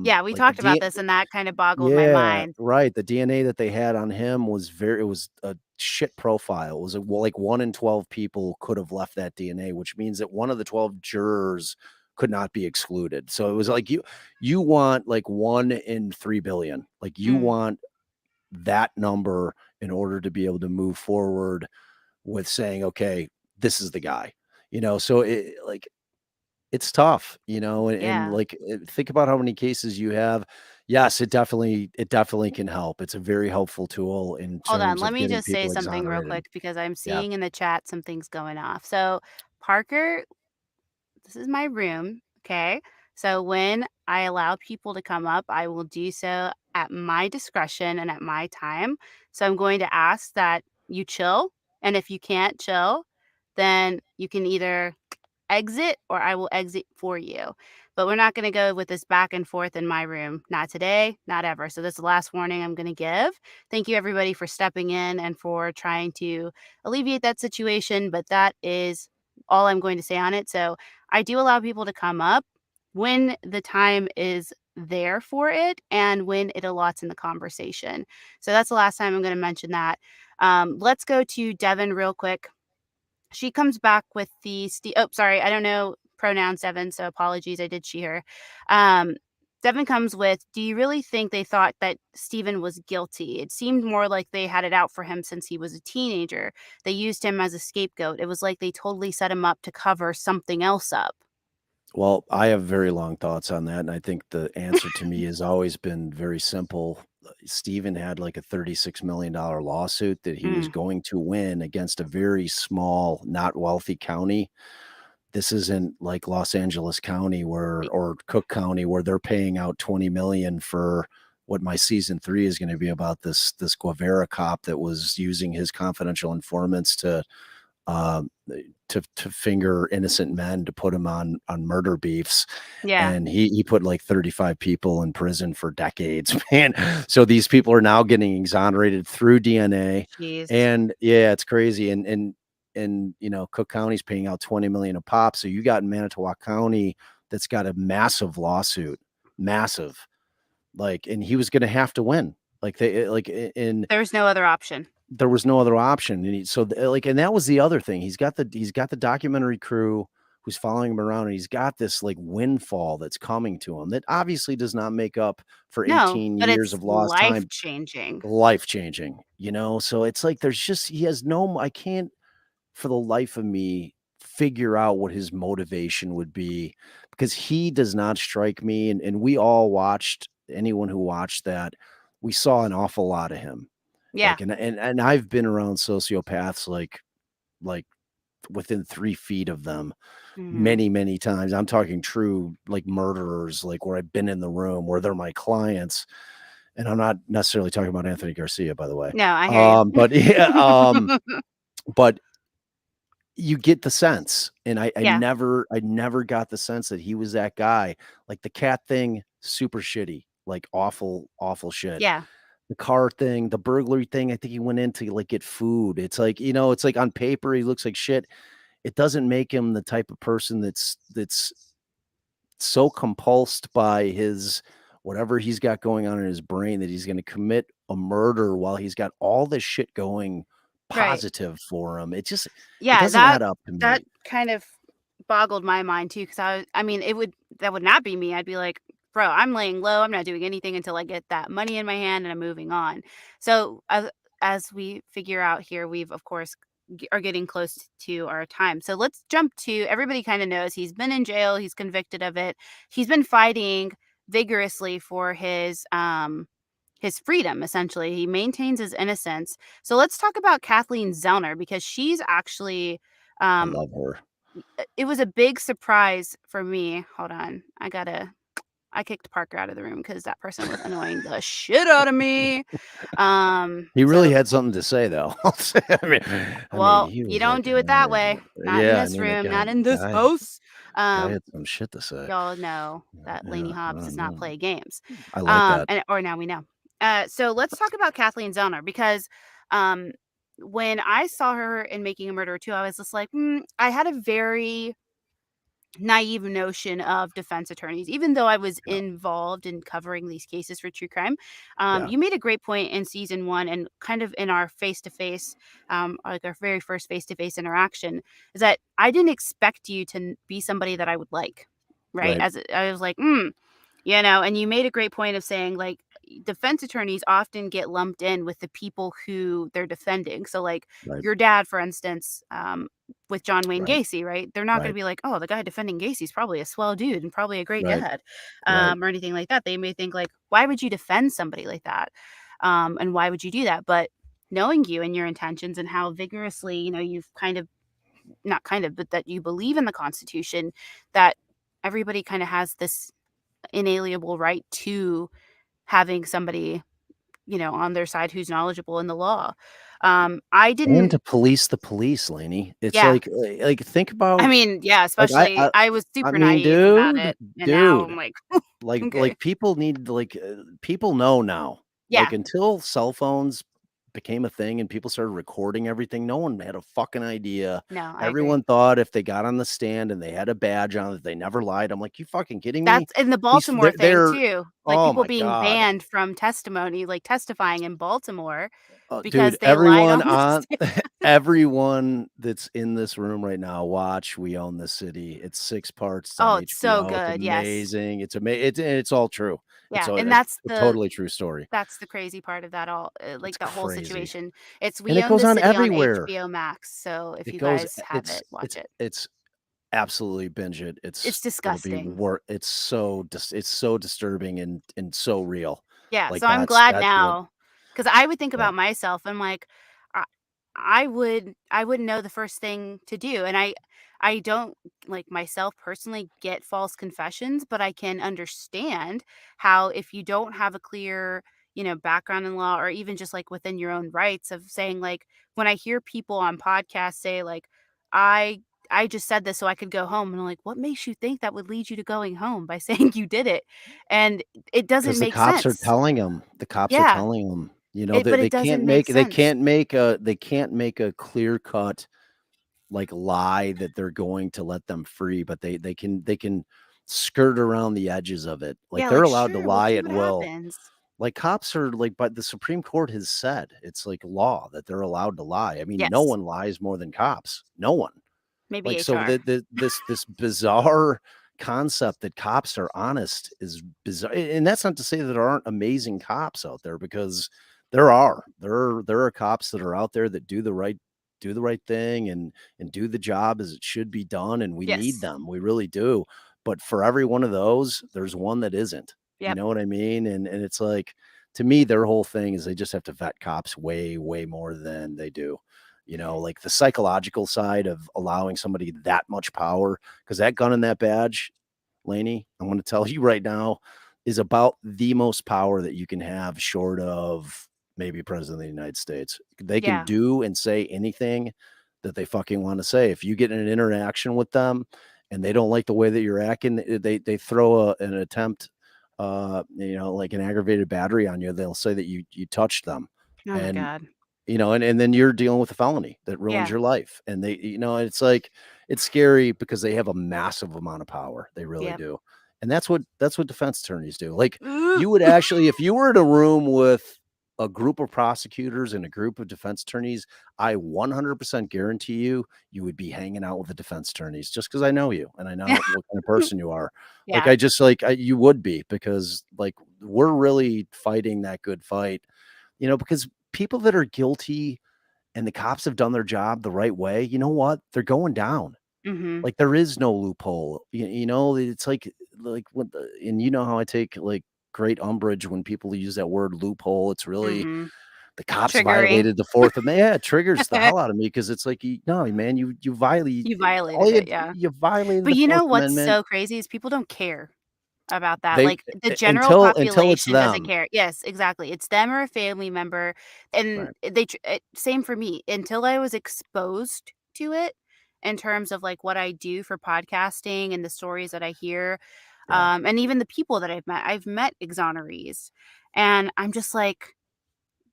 Yeah, we like the talked about D this, and that kinda boggled my yeah, mind. right. The DNA that they had on him was it was a shit profile. It was like 1 in 12 people could have left that DNA, which means that one of the 12 jurors could not be excluded. So it was like you want like 1 in 3 billion. Like you Mm, want that number in order to be able to move forward with saying, okay, this is the guy. So it's tough, and yeah. like, think about how many cases you have. Yes, it definitely can help. It's a very helpful tool in Hold on, terms let of me getting just say people something real exonerated. quick because I'm Yeah. seeing in the chat some things going off. So, Parker, this is my room, okay? So when I allow people to come up, I will do so at my discretion and at my time. So I'm going to ask that you chill, and if you can't chill, then you can either exit or I will exit for you. But we're not going to go with this back and forth in my room. Not today, not ever. So this is the last warning I'm going to give. Thank you everybody for stepping in and for trying to alleviate that situation, but that is all I'm going to say on it. So I do allow people to come up when the time is there for it and when it allots in the conversation. So that's the last time I'm going to mention that. Let's go to Devin real quick. She comes back with oh, sorry, I don't know pronouns, Devin, so apologies, I did she, her. Um, Devin comes with, "Do you really think they thought that Steven was guilty? It seemed more like they had it out for him since he was a teenager. They used him as a scapegoat. It was like they totally set him up to cover something else up." Well, I have very long thoughts on that, and I think the answer to me has always been very simple. Steven had like a $36 million lawsuit that he was Mm, going to win against a very small, not wealthy county. This isn't like Los Angeles County y or Cook County where they're paying out 20 million for what my season 3 is gonna be about, this Guevara cop that was using his confidential informants um, to finger innocent men to put him on murder beefs, yeah, and he put like 35 people in prison for decades, man. So these people are now getting exonerated through DNA, jeez. and yeah, it's crazy. And Cook County's paying out 20 million a pop. So you got Manitowoc County that's got a massive lawsuit, massive, like, and he was going to have to win. Like in There's no other option. there was no other option, and like, and that was the other thing. He's got the documentary crew who's following him around, and he's got this like windfall that's coming to him that obviously does not make up for No, 18 but years it's of lost time. life-changing. Life changing, so it's like he has no, I can't for the life of me figure out what his motivation would be because he does not strike me. And we all watched, anyone who watched that, we saw an awful lot of him. Yeah, Like, and I've been around sociopaths like like within 3 feet of them Mhm. many, many times. I'm talking true like murderers, like where I've been in the room where they're my clients. And I'm not necessarily talking about Anthony Garcia, by the way. No, I hear you. But yeah, but you get the sense. And Yeah, I never got the sense that he was that guy. Like the cat thing, super shitty, like awful, awful shit. yeah, The car thing, the burglary thing, I think he went in to like get food. It's like, it's like on paper, he looks like shit. It doesn't make him the type of person that's so compulsed by his whatever he's got going on in his brain that he's going to commit a murder while he's got all this shit going right. positive for him. It Yeah, doesn't add that up to that me. kind of boggled my mind too, because I mean, that would not be me. I'd be like, "Bro, I'm laying low. I'm not doing anything until I get that money in my hand, and I'm moving on." So, as we figure out here, we've, of course, are getting close to our time. So let's jump to everybody kinda knows he's been in jail, he's convicted of it. He's been fighting vigorously for his freedom, essentially. He maintains his innocence. So let's talk about Kathleen Zellner because she's actually, I um love her. it was a big surprise for me. Hold on. I kicked Parker out of the room because that person was annoying the shit out of me. He really So had something to say though. I'll say, well, he you was don't like, do it that way. Not in yeah, I this mean, room, not in this house. guy Um, had some shit to say. y'all know that Lainey Yeah, I Hobbs does don't not know. play games. I like that. And or now we know. So let's talk about Kathleen Zellner because um when I saw her in Making a Murderer 2, I was just like, I had a very naive notion of defense attorneys, even though I was Yeah, involved in covering these cases for true crime. yeah, You made a great point in season one and kind of in our face to face, like our very first face to face interaction, is that I didn't expect you to be somebody that I would like, right? right, I was like, and you made a great point of saying, like, defense attorneys often get lumped in with the people who they're defending. So, like, right, your dad, for instance, with John Wayne right, Gacy, right? They're not gonna right, be like, "Oh, the guy defending Gacy's probably a swell dude and probably a great right, dad," right. or anything like that. They may think like, "Why would you defend somebody like that? And why would you do that?" But knowing you and your intentions and how vigorously, you've kind of not kind of, but that you believe in the Constitution, that everybody kind of has this inalienable right to having somebody, on their side who's knowledgeable in the law. I And didn't to police the police, Lainey. It's Yeah. like think I about mean, yeah, like especially I was I super mean, naive about it, and now I'm dude, like, like "Okay." people need people know now. Like Yeah. until cell phones became a thing and people started recording everything, no one had a fucking idea. No, I agree. Everyone thought if they got on the stand and they had a badge on that they never lied. I'm like, you fucking kidding me? That's in the These Baltimore thing they're too, like, oh people my being god. banned from testimony, like, testifying in Baltimore Dude, because they lied on the stand. everyone that's in this room right now, watch We Own the City. It's 6 parts, it's on Oh, it's so HBO, it's good, yes. amazing, it's all true. Yeah, and It's a totally true story. that's the crazy part of that all, It's like, that whole crazy, situation. It's and We it Own goes the on City on everywhere. HBO Max, so if It you goes guys have it, watch it. it's absolutely binge it. It's It'll be disgusting. it's it's so disturbing and so real. Yeah, Like, so I'm glad that's what now, because I would think yeah. about myself, I'm like, I I wouldn't know the first thing to do, and I don't, like, myself personally get false confessions, but I can understand how if you don't have a clear, background in law or even just, like, within your own rights of saying, like, when I hear people on podcasts say, like, "I I just said this so I could go home," and I'm like, "What makes you think that would lead you to going home by saying you did it?" And it doesn't 'Cause the make cops are sense. telling them. The cops are Yeah, telling them. but it doesn't make sense. they can't make a clear cut, like, lie that they're going to let them free, but they can skirt around the edges of it. Like, Yeah, they're like, allowed to "Sure, we'll lie see at what will. happens." Like, cops are like but the Supreme Court has said it's, like, law that they're allowed to lie. I mean, no Yes, one lies more than cops. No one. maybe Like, so HR. this bizarre concept that cops are honest is bizarre, and that's not to say that there aren't amazing cops out there because there are. There are cops that are out there that do the right thing and do the job as it should be done, and we need Yes. them. We really do. But for every one of those, there's one that isn't. You Yep. know what I mean? And it's like to me, their whole thing is they just have to vet cops way, way more than they do. like the psychological side of allowing somebody that much power, because that gun and that badge, Laney, I'm going to tell you right now, is about the most power that you can have short of maybe president of the United States. They can Yeah. do and say anything that they fucking want to say. If you get in an interaction with them and they don't like the way that you're acting, they throw an attempt, like an aggravated battery on you. They'll say that you touched them, Oh my and God. and then you're dealing with a felony that ruins Yeah. your life. And they, it's like, it's scary because they have a massive amount of power. They really Yep. do. And that's what defense attorneys do. Like, Ooh. you would actually, if you were in a room with a group of prosecutors and a group of defense attorneys, I 100% guarantee you would be hanging out with the defense attorneys, just because I know you and I know what kind of person you are. Like, Yeah. you would be, because like we're really fighting that good fight, because people that are guilty and the cops have done their job the right way, you know what? They're going down. Mhm. Like, there is no loophole. It's like when and you know how I take like great umbrage when people use that word loophole. It's really Mhm. the cops Triggering. violated the Fourth Amendment. Yeah, it triggers the hell out of me, because it's like, no, man, you violate You all violated you it, yeah. you violated But the you Fourth know what's Amendment. so crazy is people don't care about that. They Like, the general until it's population doesn't them. care. Yes, exactly. It's them or a family member, and Right. same for me. Until I was exposed to it in terms of, like, what I do for podcasting and the stories that I hear, Yeah. and even the people that I've met exonerees, and I'm just like,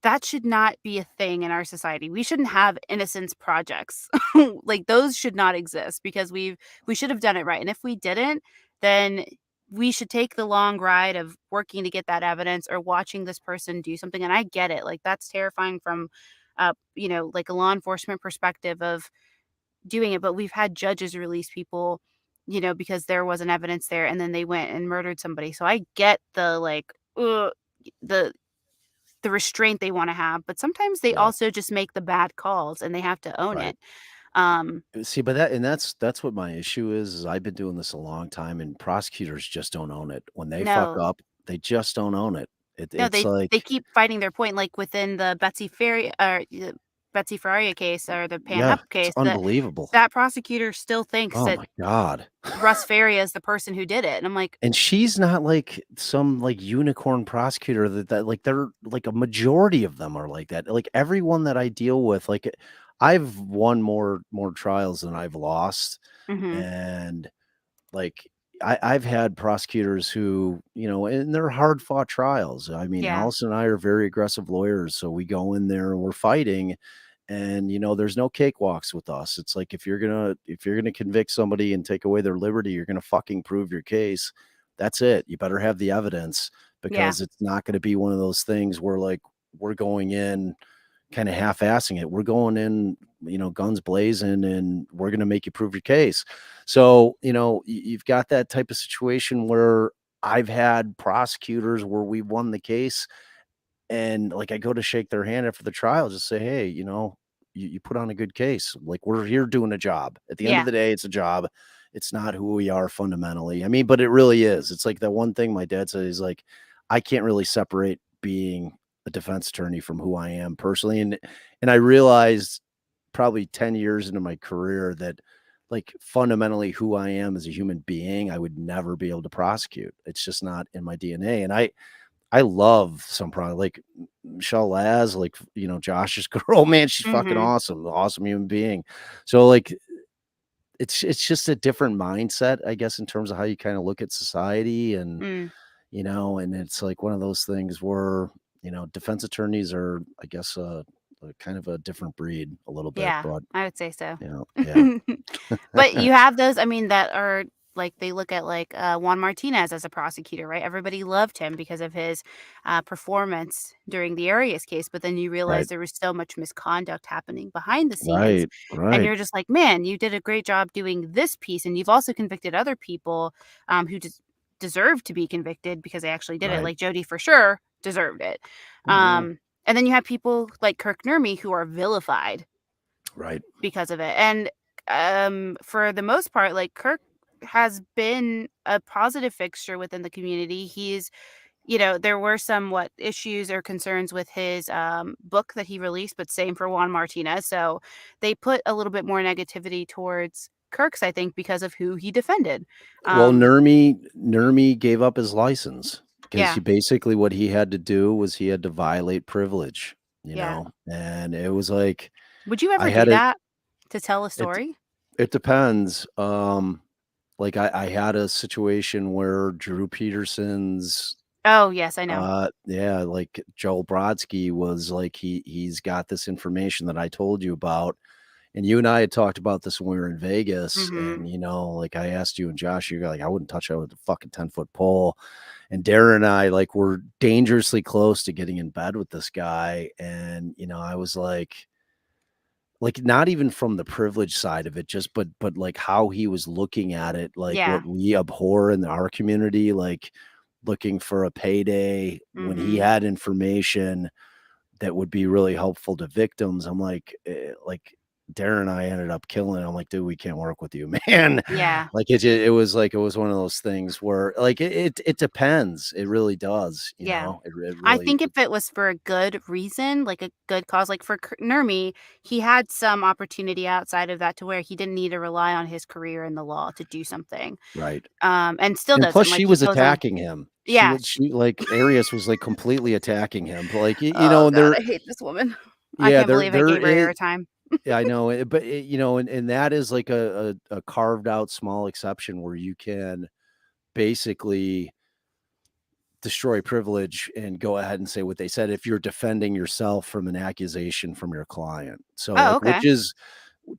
that should not be a thing in our society. We shouldn't have innocence projects. Like, those should not exist because we should have done it right. And if we didn't, then we should take the long ride of working to get that evidence or watching this person do something. And I get it. Like, that's terrifying from like a law enforcement perspective of doing it, but we've had judges release people, because there wasn't evidence there and then they went and murdered somebody. So I get the like the the restraint they wanna have, but sometimes they Yeah. also just make the bad calls and they have to own Right. it. Um, See, but that's what my issue is I've been doing this a long time, and prosecutors just don't own it. When they fuck no, up, they just don't own it. no, It's they like, keep fighting their point, like, within the Betsy Faria case or the Pan yeah, Hupp it's case, that unbelievable. that prosecutor still thinks Oh that my god. Russ Faria is the person who did it, and I'm like, And she's not like some like unicorn prosecutor that like they're like a majority of them are like that. Like everyone that I deal with, like I've won more trials than I've lost. mhm, And like, I've had prosecutors who, and they're hard fought trials. I mean, yeah, Allison and I are very aggressive lawyers, so we go in there and we're fighting, and there's no cakewalks with us. It's like, if you're gonna convict somebody and take away their liberty, you're gonna fucking prove your case. That's it. You better have the evidence, yeah, because it's not gonna be one of those things where like we're going in kind of half-assing it. We're going in, guns blazing, and we're going to make you prove your case. So, you've got that type of situation where I've had prosecutors where we won the case, and like I go to shake their hand after the trial, just say, hey, you put on a good case. Like, we're here doing a job. At the end of yeah, the day, it's a job. It's not who we are fundamentally. I mean, but it really is. It's like that one thing my dad said. He's like, I can't really separate being a defense attorney from who I am personally. And I realized probably 10 years into my career that like fundamentally who I am as a human being, I would never be able to prosecute. It's just not in my DNA. And I love some probably like Michelle Laz, like, Josh's girl, man, she's fucking mhm, awesome, awesome human being. So like, it's just a different mindset, I guess, in terms of how you kind of look at society, and mm, and it's like one of those things where, defense attorneys are, I guess, a kind of a different breed a little bit, yeah, but I would say so. yeah. But you have those, I mean, that are like they look at like Juan Martinez as a prosecutor, right? Everybody loved him because of his performance during the Arias case, but then you realize Right, there was so much misconduct happening behind the scenes, right, and right, you're just like, man, you did a great job doing this piece, and you've also convicted other people who just deserve to be convicted because they actually did it. right. Like Jody for sure deserved it. Mhm. And then you have people like Kirk Nurmi who are vilified Right, because of it. And for the most part, like Kirk has been a positive fixture within the community. He's there were some issues or concerns with his book that he released, but same for Juan Martinez. So they put a little bit more negativity towards Kirk's, I think, because of who he defended. Well, Um, Nurmi gave up his license because yeah, he basically what he had to do was he had to violate privilege, yeah. and it was like Would you I ever had do it. that to tell a It story? it depends. Like I had a situation where Drew Peterson's Oh, yes, I know. yeah, like Joel Brodsky was like he's got this information that I told you about. And you and I had talked about this when we were in Vegas, Mhm. and like I asked you and Josh, you're like, I wouldn't touch that with a fucking 10-foot pole. And Darren and I were dangerously close to getting in bed with this guy. And I was like not even from the privilege side of it, just but like how he was looking at it, like Yeah. what we abhor in our community, like looking for a payday when he Mhm. had information that would be really helpful to victims. I'm like Darren and I ended up killing it. I'm like, dude, we can't work with you, man. Yeah. Like it was one of those things where like it depends. It really does, Yeah. It I really think if it was for a good reason, like a good cause, like for Nurmi, he had some opportunity outside of that to where he didn't need to rely on his career in the law to do something. right. And still And plus doesn't. Like she he was goes on. attacking him. Yeah. She like Arias was like completely attacking him. But like Oh and god, there I hate this woman. I yeah, can't there believe I there gave her is airtime. yeah, I know, but and that is like a carved out small exception where you can basically destroy privilege and go ahead and say what they said if you're defending yourself from an accusation from your client. So Oh, like okay. which is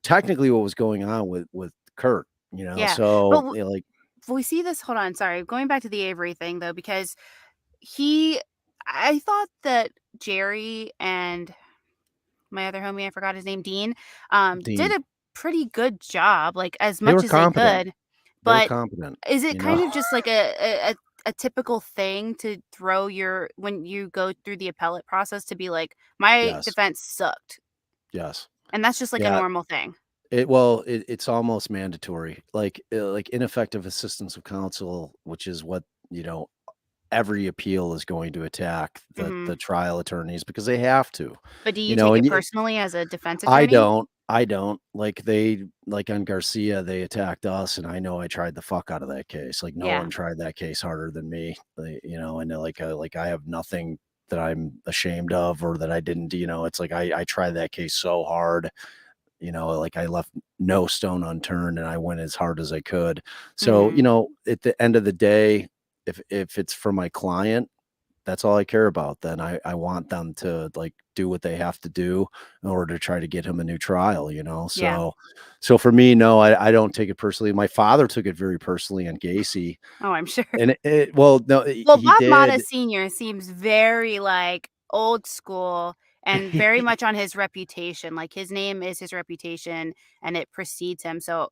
technically what was going on with Kurt, Yeah. But so like we see this. Hold on. Sorry. Going back to the Avery thing though, because he, I thought that Jerry and my other homie, I forgot his name, Dean, did Dean, a pretty good job, like as they much were as they competent. could. They were But competent, is it you know. kind of just like a typical thing to throw your when you go through the appellate process to be like, my Yes. defense sucked, Yes. and that's just like a Yeah. normal thing. It's almost mandatory. Like ineffective assistance of counsel, which is what, every appeal is going to attack Hmm. the trial attorneys because they have to, But do you take and it personally as a defense I attorney? don't. I don't. Like on Garcia, they attacked us, and I know I tried the fuck out of that case. Like no Yeah. one tried that case harder than me. And like I have nothing that I'm ashamed of or that I didn't do. It's like I tried that case so hard. Like I left no stone unturned, and I went as hard as I could. So Hmm. at the end of the day, if it's for my client, that's all I care about. Then I want them to like do what they have to do in order to try to get him a new trial. Yeah. So for me, no, I don't take it personally. My father took it very personally on Gacy. Oh, I'm sure. And well, no, Well, he Bob Motta did. Sr. seems very, like, old school and very much on his reputation, like, his name is his reputation, and it precedes him, so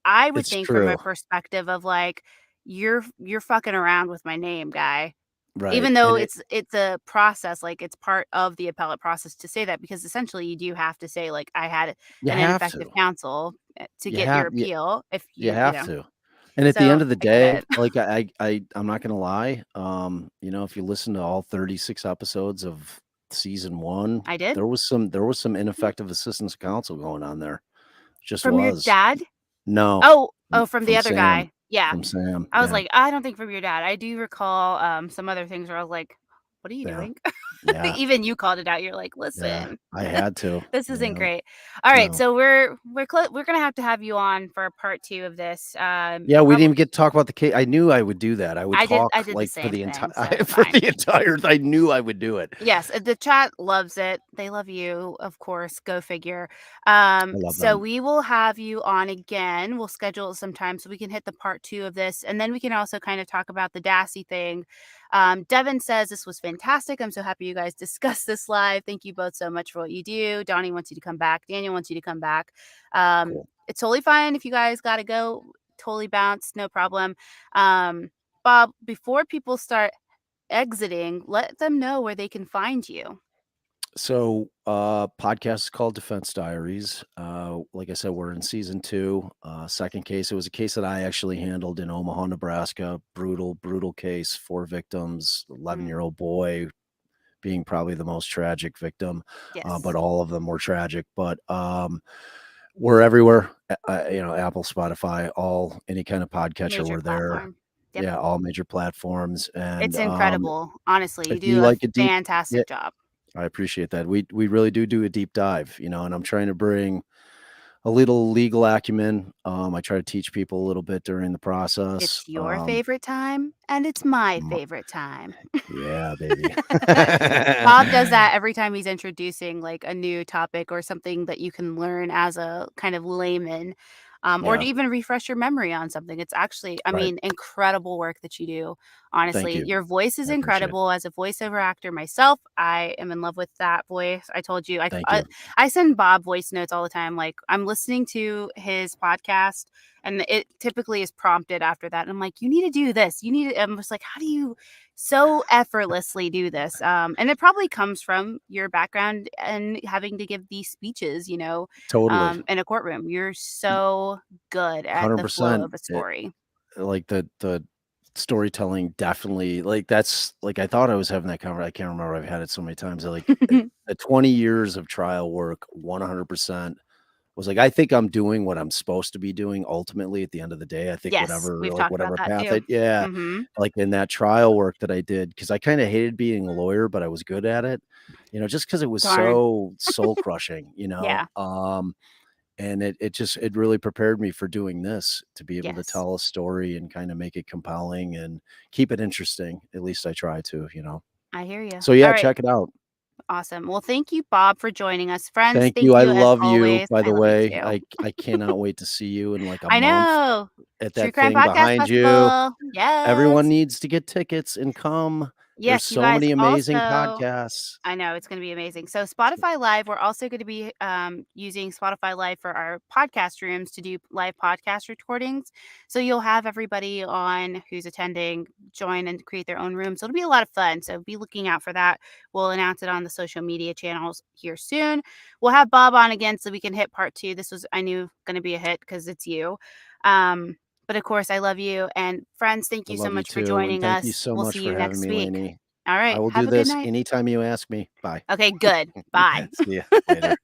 I would It's think from a true. perspective of, like, you're fucking around with my name, guy. Right. Even though And it's a process, like, it's part of the appellate process to say that because essentially you do have to say, like, I had you an have ineffective to. counsel, to You get your have appeal if you you have know. to. And at the So, end of the I get day, it. like I'm not gonna lie, if you listen to all 36 episodes of season 1, I did? there was some ineffective assistance counsel going on there. Just From your was. dad? No, Oh, from from the other Sam, guy. Yeah. from Sam, I was yeah, like, "I don't think from your dad." I do recall, some other things where I was like, "What are you yeah, doing?" yeah, Even you called it out. You're like, yeah, "Listen, I had to, this you isn't know, great." Alright, no. so we're gonna have you on for part 2 of this, Yeah, we didn't probably even get to talk about the case. I knew I would do that. I would I talk, did the like, for same the entire thing, so it's for fine. the entire I knew I would do it. Yes, the chat loves it. They love you, of course, go figure. I love So them. we will have you on again. We'll schedule it sometime so we can hit the part 2 of this, and then we can also kind of talk about the Dassey thing. Devin says, "This was fantastic. I'm so happy you guys discussed this live. Thank you both so much for what you do. Donnie wants you to come back. Daniel wants you to come back. Cool. It's totally fine if you guys gotta go. Totally bounce, no problem." Bob, before people start exiting, let them know where they can find you. So, podcast is called Defense Diaries. Like I said, we're in season 2. Second case. It was a case that I actually handled in Omaha, Nebraska. Brutal, brutal case. 4 victims. Mm, 11-year-old boy being probably the most tragic victim, but yes. all of them were tragic. But we're everywhere. Apple, Spotify, all any kind of podcatcher. Major We're there. platform. Yep. Yeah, all major platforms. And It's incredible. Honestly, you if do you a like a deep, yeah, fantastic job. I appreciate that. We really do a deep dive, and I'm trying to bring a little legal acumen. I try to teach people a little bit during the process. It's your favorite time, and it's my M favorite time. Yeah, baby. Bob does that every time he's introducing, like, a new topic or something that you can learn as a kind of layman, or to Yeah, even refresh your memory on something. It's actually, I right. mean, incredible work that you do, Thank honestly. you. Your voice is I appreciate it. incredible. As a voiceover actor myself, I am in love with that voice. I told you, Thank you. I send Bob voice notes all the time, like, I'm listening to his podcast, and it typically is prompted after that, and I'm like, "You need to do this. You need to," I'm just like, "How do you so effortlessly do this?" And it probably comes from your background and having to give these speeches, Totally. in a courtroom. You're so good at the flow 100%. of a story. Like, the storytelling definitely, like, that's like, I thought I was having that I can't remember, I've had it so many times. The 20 years of trial work, 100% was like, I think I'm doing what I'm supposed to be doing ultimately at the end of the day. I think Yes, we've talked about whatever that path too. yeah, Mhm. like in that trial work that I did, because I kinda hated being a lawyer, but I was good at it, just because it was Darn. so soul crushing, Yeah. and it really prepared me for doing this, to be able to Yes. tell a story and kinda make it compelling and keep it interesting. At least I try to. I hear you. So, yeah, Alright. check it out. Awesome. Well, thank you, Bob, for joining us. Friends, Thank thank you. I you as love you, always. by I the love you way. too. I cannot wait to see you in, like, a I month know. at True that Crime thing Podcast behind you. Festival. Everyone Yes. needs to get tickets and come. There's Yes, you so guys many amazing also, podcasts. I know it's gonna be amazing. So Spotify Live, we're also gonna be, using Spotify Live for our podcast rooms to do live podcast recordings. So you'll have everybody on who's attending join and create their own room. So it'll be a lot of fun. So be looking out for that. We'll announce it on the social media channels here soon. We'll have Bob on again so we can hit part 2. This was, I knew, gonna be a hit because it's you. Um, but of course, I love you. And friends, thank I you so love you much for too, and joining thank you us. so We'll much see for you having next me, week. Lainey. All I right. will Have do a good this night. anytime you ask me. Bye. Okay, good. Bye. See ya. Later.